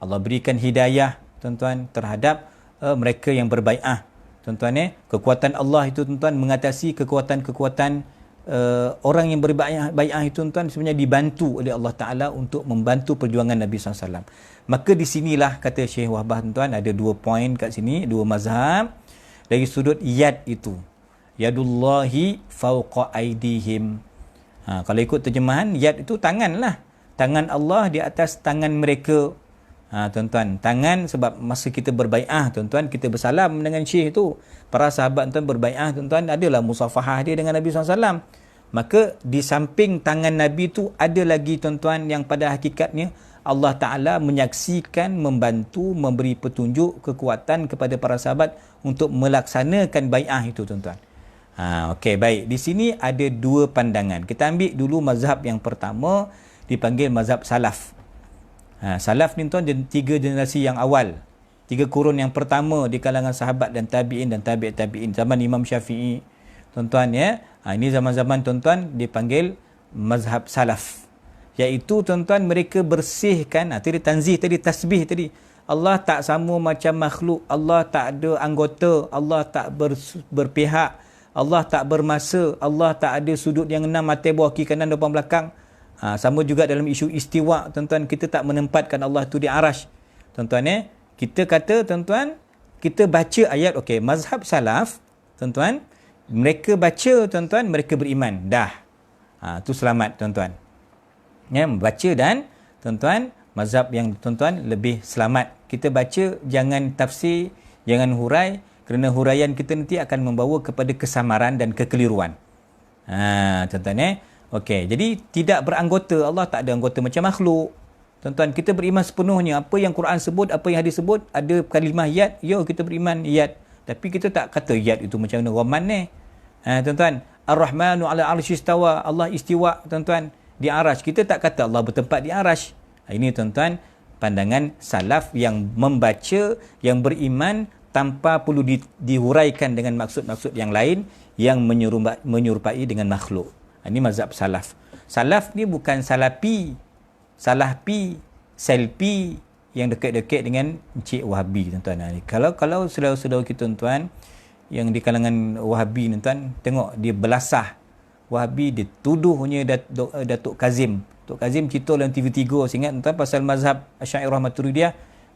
Allah berikan hidayah, tuan-tuan, terhadap mereka yang berbai'ah, tuan-tuan. Kekuatan Allah itu, tuan-tuan, mengatasi kekuatan-kekuatan orang yang berbai'ah itu, tuan-tuan, sebenarnya dibantu oleh Allah Ta'ala untuk membantu perjuangan Nabi SAW. Maka di sinilah, kata Syekh Wahbah, tuan-tuan, ada dua poin kat sini, dua mazhab. Dari sudut yad itu, yadullahi fawqa aidihim. Kalau ikut terjemahan, yad itu tangan lah. Tangan Allah di atas tangan mereka. Tuan-tuan, tangan, sebab masa kita berbai'ah, tuan-tuan, kita bersalam dengan Syekh itu. Para sahabat, tuan, berbai'ah, tuan-tuan, adalah musafahah dia dengan Nabi SAW. Maka di samping tangan Nabi itu ada lagi, tuan-tuan, yang pada hakikatnya Allah Ta'ala menyaksikan, membantu, memberi petunjuk, kekuatan kepada para sahabat untuk melaksanakan bai'ah itu, tuan-tuan. Okey, baik. Di sini ada dua pandangan. Kita ambil dulu mazhab yang pertama, dipanggil mazhab salaf. Salaf ni, tuan, tiga generasi yang awal, tiga kurun yang pertama di kalangan sahabat dan tabi'in dan tabi'it tabi'in, zaman Imam Syafi'i, tuan-tuan, ya. Ini zaman-zaman, tuan-tuan, dipanggil mazhab salaf, iaitu, tuan-tuan, mereka bersihkan, tadi tanzih, tadi tasbih, tadi Allah tak sama macam makhluk, Allah tak ada anggota, Allah tak berpihak, Allah tak bermasa, Allah tak ada sudut yang enam, mata, bawah, kiri, kanan, depan, belakang. Sama juga dalam isu istiwa, tuan-tuan, kita tak menempatkan Allah tu di arash, tuan-tuan. Kita kata, tuan-tuan, kita baca ayat, okey, mazhab salaf, tuan-tuan, mereka baca, tuan-tuan, mereka beriman, dah, tu selamat, tuan-tuan, ya, baca. Dan, tuan-tuan, mazhab yang, tuan-tuan, lebih selamat, kita baca, jangan tafsir, jangan hurai, kerana huraian kita nanti akan membawa kepada kesamaran dan kekeliruan. Tuan-tuan, okey, jadi tidak beranggota, Allah tak ada anggota macam makhluk. Tuan-tuan, kita beriman sepenuhnya. Apa yang Quran sebut, apa yang hadis sebut, ada kalimah yad, yo, kita beriman yad. Tapi kita tak kata yad itu macam mana Rahman ni. Tuan-tuan, Ar-Rahmanu ala arsy istawa, Allah istiwa, tuan-tuan, di arash. Kita tak kata Allah bertempat di arash. Ini, tuan-tuan, pandangan salaf yang membaca, yang beriman tanpa perlu dihuraikan dengan maksud-maksud yang lain yang menyerupai dengan makhluk. Ini mazhab salaf. Salaf ni bukan salapi. Salafi, Selfi yang dekat-dekat dengan Encik Wahabi tuan-tuan. Kalau saudara-saudara kita tuan-tuan yang di kalangan Wahabi tuan-tuan, tengok dia belasah Wahabi, dia tuduhnya Datuk Kazim. Datuk Kazim cerita dalam TV3 ingat tuan pasal mazhab Asy'ariyah Maturidiyah,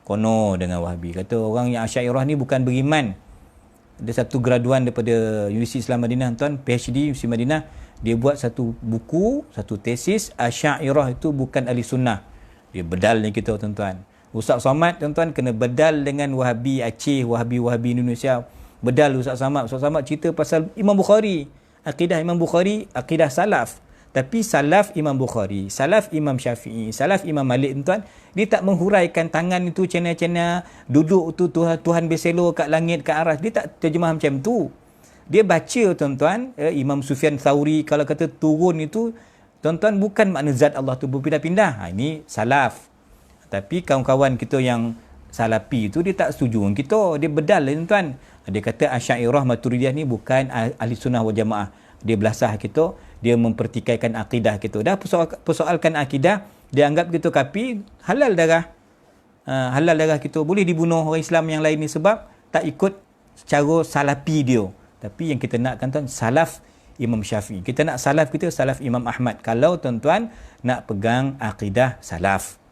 kono dengan Wahabi. Kata orang yang Asy'ariyah ni bukan beriman. Ada satu graduan daripada Universiti Islam Madinah tuan, PhD Universiti Madinah, dia buat satu buku, satu tesis, Asy'ariyah itu bukan ahli sunnah. Dia bedal ni kita tuan-tuan. Ustaz Somad tuan-tuan kena bedal dengan Wahabi Aceh, Wahabi Indonesia. Bedal Ustaz Somad cerita pasal Imam Bukhari. Akidah Imam Bukhari, akidah salaf. Tapi salaf Imam Bukhari, salaf Imam Syafi'i, salaf Imam Malik tuan, dia tak menghuraikan tangan itu cena-cena, duduk tu Tuhan berselo kat langit, kat aras. Dia tak terjemah macam tu. Dia baca tuan-tuan, Imam Sufyan Thauri kalau kata turun itu, tuan-tuan bukan makna zat Allah tu berpindah-pindah. Ini salaf. Tapi kawan-kawan kita yang salafi itu dia tak setuju dengan kita. Dia bedal tuan-tuan. Dia kata Asy'ariyah Maturidiyah ni bukan ahli sunnah wal jamaah. Dia belasah kita, dia mempertikaikan akidah kita. Dah persoalkan akidah, dia anggap kita kafir, halal darah. Halal darah kita, boleh dibunuh orang Islam yang lain ni sebab tak ikut cara salafi dia. Tapi yang kita nakkan tuan, salaf Imam Syafi'i. Kita nak salaf kita, salaf Imam Ahmad. Kalau tuan-tuan nak pegang akidah salaf.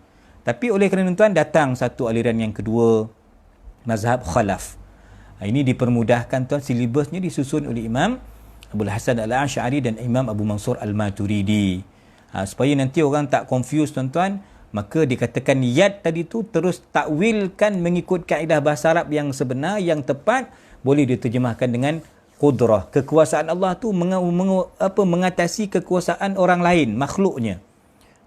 Tapi oleh kerana tuan datang satu aliran yang kedua, mazhab khalaf. Ini dipermudahkan tuan, silibusnya disusun oleh Imam Abdul Hasan Al-Asy'ari dan Imam Abu Mansur Al-Maturidi. Supaya nanti orang tak confuse tuan-tuan, maka dikatakan yad tadi tu terus takwilkan mengikut kaedah bahasa Arab yang sebenar, yang tepat, boleh diterjemahkan dengan qudrah. Kekuasaan Allah tu mengatasi kekuasaan orang lain, makhluknya.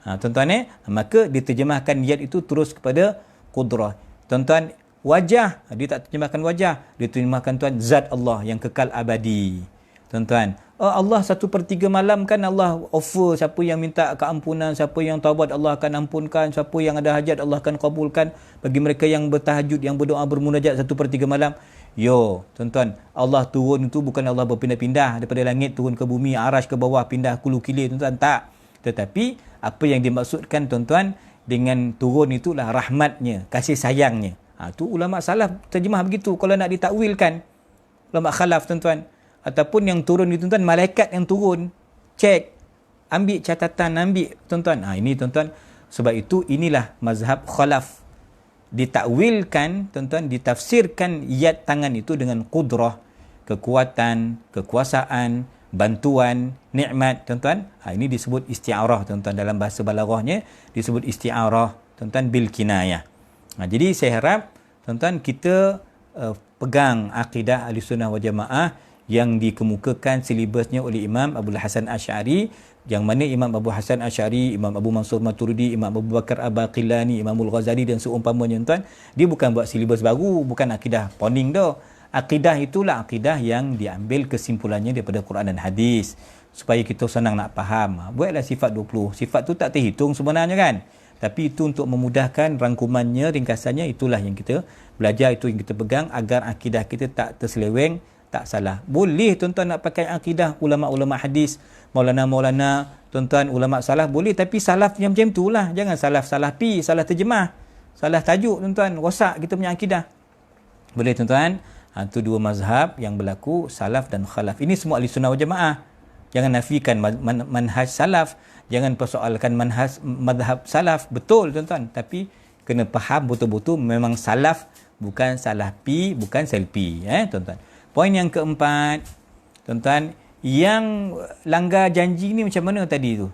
Tuan-tuan maka diterjemahkan yad itu terus kepada qudrah. Tuan-tuan, wajah, dia tak terjemahkan wajah, dia terjemahkan tuan zat Allah yang kekal abadi. Tuan-tuan, Allah 1/3 malam kan Allah offer, siapa yang minta keampunan, siapa yang taubat Allah akan ampunkan, siapa yang ada hajat Allah akan kabulkan, bagi mereka yang bertahajud, yang berdoa bermunajat 1/3 malam. Yo, tuan-tuan, Allah turun itu bukan Allah berpindah-pindah daripada langit turun ke bumi, arasy ke bawah, pindah hulu kilir, tuan-tuan, tak. Tetapi apa yang dimaksudkan tuan-tuan dengan turun itulah rahmatnya, kasih sayangnya. Tu ulama salaf terjemah begitu. Kalau nak ditakwilkan, ulama khalaf tuan-tuan, ataupun yang turun itu tuan, malaikat yang turun, cek, ambil catatan, ambil tuan-tuan. Ini tuan-tuan, sebab itu inilah mazhab khalaf. Ditakwilkan tuan-tuan, ditafsirkan yad tangan itu dengan qudrah, kekuatan, kekuasaan, bantuan, nikmat tuan-tuan. Ini disebut isti'arah tuan-tuan, dalam bahasa balaghahnya disebut isti'arah tuan-tuan bil kinayah. Jadi saya harap tuan-tuan kita pegang akidah Ahlussunnah wal Jamaah yang dikemukakan silibusnya oleh Imam Abdul Hasan Asy'ari, yang mana Imam Abu Hasan Asy'ari, Imam Abu Mansur Maturidi, Imam Abu Bakar Al-Baqillani, Imam Al-Ghazali dan seumpamanya tuan, dia bukan buat silibus baru, bukan akidah poning dah. Akidah itulah akidah yang diambil kesimpulannya daripada Quran dan hadis, supaya kita senang nak faham. Buatlah sifat 20. Sifat tu tak terhitung sebenarnya kan, tapi itu untuk memudahkan rangkumannya, ringkasannya. Itulah yang kita belajar, itu yang kita pegang agar akidah kita tak terseleweng, tak salah. Boleh tuan-tuan nak pakai akidah ulama-ulama hadis, maulana-maulana tuan-tuan, ulama salaf boleh, tapi salaf yang macam tu lah. Jangan salaf-salafi, salah terjemah, salah tajuk tuan-tuan, rosak kita punya akidah. Boleh tuan-tuan. Itu dua mazhab yang berlaku, salaf dan khalaf. Ini semua Ahlussunnah wal Jamaah. Jangan nafikan manhaj salaf, jangan persoalkan mazhab salaf. Betul tuan-tuan, tapi kena faham betul-betul memang salaf, bukan salafi, bukan selfi, tuan-tuan. Poin yang keempat, tuan-tuan, yang langgar janji ni macam mana tadi tu?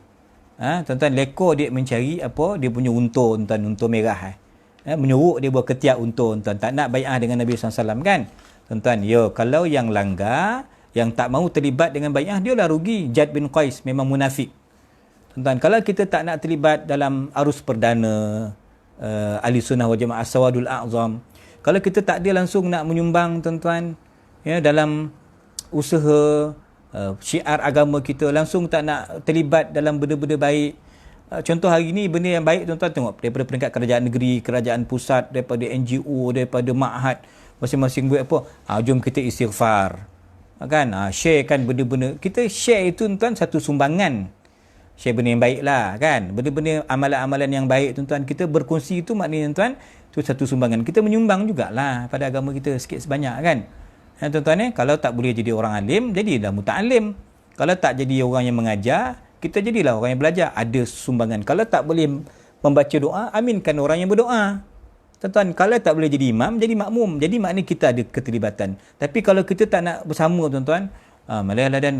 Tuan-tuan, lekor dia mencari apa? Dia punya unta, tuan-tuan, unta merah. Menyuruh dia buat ketiak unta, tuan-tuan. Tak nak bai'ah dengan Nabi SAW kan? Tuan-tuan, kalau yang langgar, yang tak mahu terlibat dengan bai'ah, dia lah rugi. Jad bin Qais memang munafik. Tuan-tuan, kalau kita tak nak terlibat dalam arus perdana Ahlussunnah wal Jamaah As-Sawadul A'zam, kalau kita tak ada langsung nak menyumbang tuan-tuan, dalam usaha syiar agama kita, langsung tak nak terlibat dalam benda-benda baik. Contoh hari ni benda yang baik tuan-tuan, tengok daripada peringkat kerajaan negeri, kerajaan pusat, daripada NGO, daripada ma'had, masing-masing buat apa? Jom kita istighfar, kan? Share kan benda-benda. Kita share itu tuan-tuan satu sumbangan. share benda yang baik lah kan. Benda-benda amalan-amalan yang baik tuan-tuan, kita berkongsi itu maknanya tuan, itu satu sumbangan. Kita menyumbang jugalah pada agama kita sikit sebanyak kan. Tuan-tuan kalau tak boleh jadi orang alim, jadilah muta'alim. Kalau tak jadi orang yang mengajar, kita jadilah orang yang belajar. Ada sumbangan. Kalau tak boleh membaca doa, aminkan orang yang berdoa. Tuan-tuan, kalau tak boleh jadi imam, jadi makmum. Jadi maknanya kita ada keterlibatan. Tapi kalau kita tak nak bersama tuan-tuan, malailah dan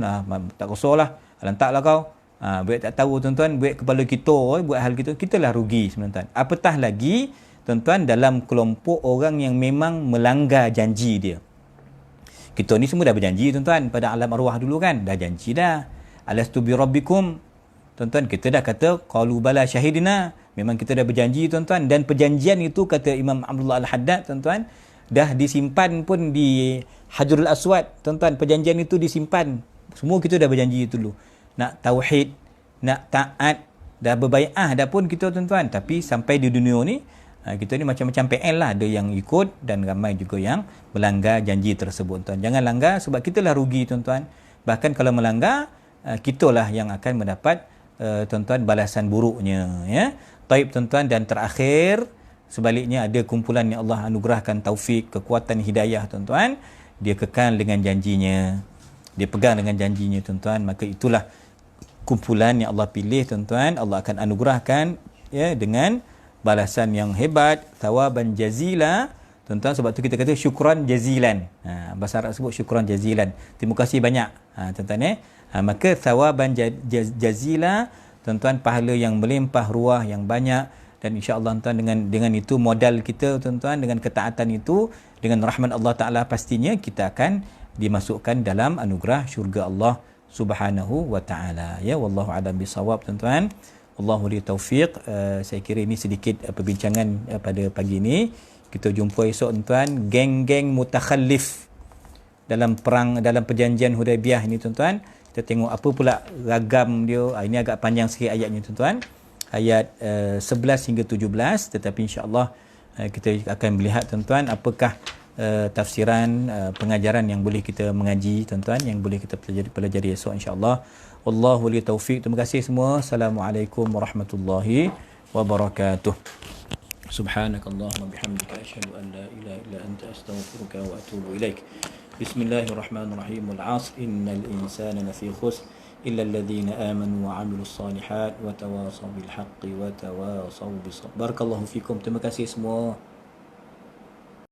tak kosonglah, lantaklah kau. Buat tak tahu tuan-tuan, buat kepala kita, buat hal kita, kita lah rugi tuan-tuan. Apatah lagi tuan-tuan dalam kelompok orang yang memang melanggar janji dia. Kita ni semua dah berjanji tuan-tuan pada alam arwah dulu kan, dah janji dah. Alastu bi rabbikum. Tuan-tuan, kita dah kata qalu bala syahidina. Memang kita dah berjanji tuan-tuan, dan perjanjian itu kata Imam Abdullah Al-Haddad tuan-tuan, dah disimpan pun di Hajarul Aswad tuan-tuan. Perjanjian itu disimpan. Semua kita dah berjanji itu dulu. Nak tauhid, nak taat, dah berbai'ah dah pun kita tuan-tuan. Tapi sampai di dunia ni, kita ni macam-macam PL lah. Ada yang ikut dan ramai juga yang melanggar janji tersebut tuan. Jangan langgar sebab kita lah rugi tuan-tuan. Bahkan kalau melanggar, kita lah yang akan mendapat tuan-tuan balasan buruknya ya. Taib tuan-tuan, dan terakhir sebaliknya ada kumpulan yang Allah anugerahkan taufik, kekuatan hidayah tuan-tuan. Dia kekal dengan janjinya. Dia pegang dengan janjinya tuan-tuan. Maka itulah kumpulan yang Allah pilih tuan-tuan. Allah akan anugerahkan ya dengan balasan yang hebat, thawaban jazila tuan-tuan. Sebab tu kita kata syukran jazilan. Bahasa Arab sebut syukran jazilan, terima kasih banyak tuan-tuan maka thawaban jazila tuan-tuan, pahala yang melimpah ruah yang banyak. Dan insya-Allah tuan, dengan itu modal kita tuan-tuan, dengan ketaatan itu, dengan rahmat Allah Taala, pastinya kita akan dimasukkan dalam anugerah syurga Allah Subhanahu wa taala ya. Wallahu a'lam bisawab tuan-tuan. Allahu li taufiq. Saya kira ini sedikit perbincangan pada pagi ini. Kita jumpa esok tuan-tuan, geng-geng mutakhallif dalam perang, dalam perjanjian Hudaibiyah ini tuan-tuan. Kita tengok apa pula ragam dia. Ini agak panjang sikit ayatnya tuan-tuan. Ayat 11 hingga 17, tetapi insya-Allah kita akan melihat tuan-tuan apakah tafsiran, pengajaran yang boleh kita mengaji tuan-tuan, yang boleh kita pelajari esok insya-Allah. Wallahu li taufiq. Terima kasih semua. Assalamualaikum warahmatullahi wabarakatuh. Subhanakallahumma bihamdika asyhadu an la ilaha illa anta astaghfiruka wa atubu ilaik. Bismillahirrahmanirrahim. Wal 'asr innal insana lafi khusr illa alladhina amanu wa 'amilus solihat wa tawasaw bil haqqi wa tawasaw bis sabr. Barakallahu fikum. Terima kasih semua.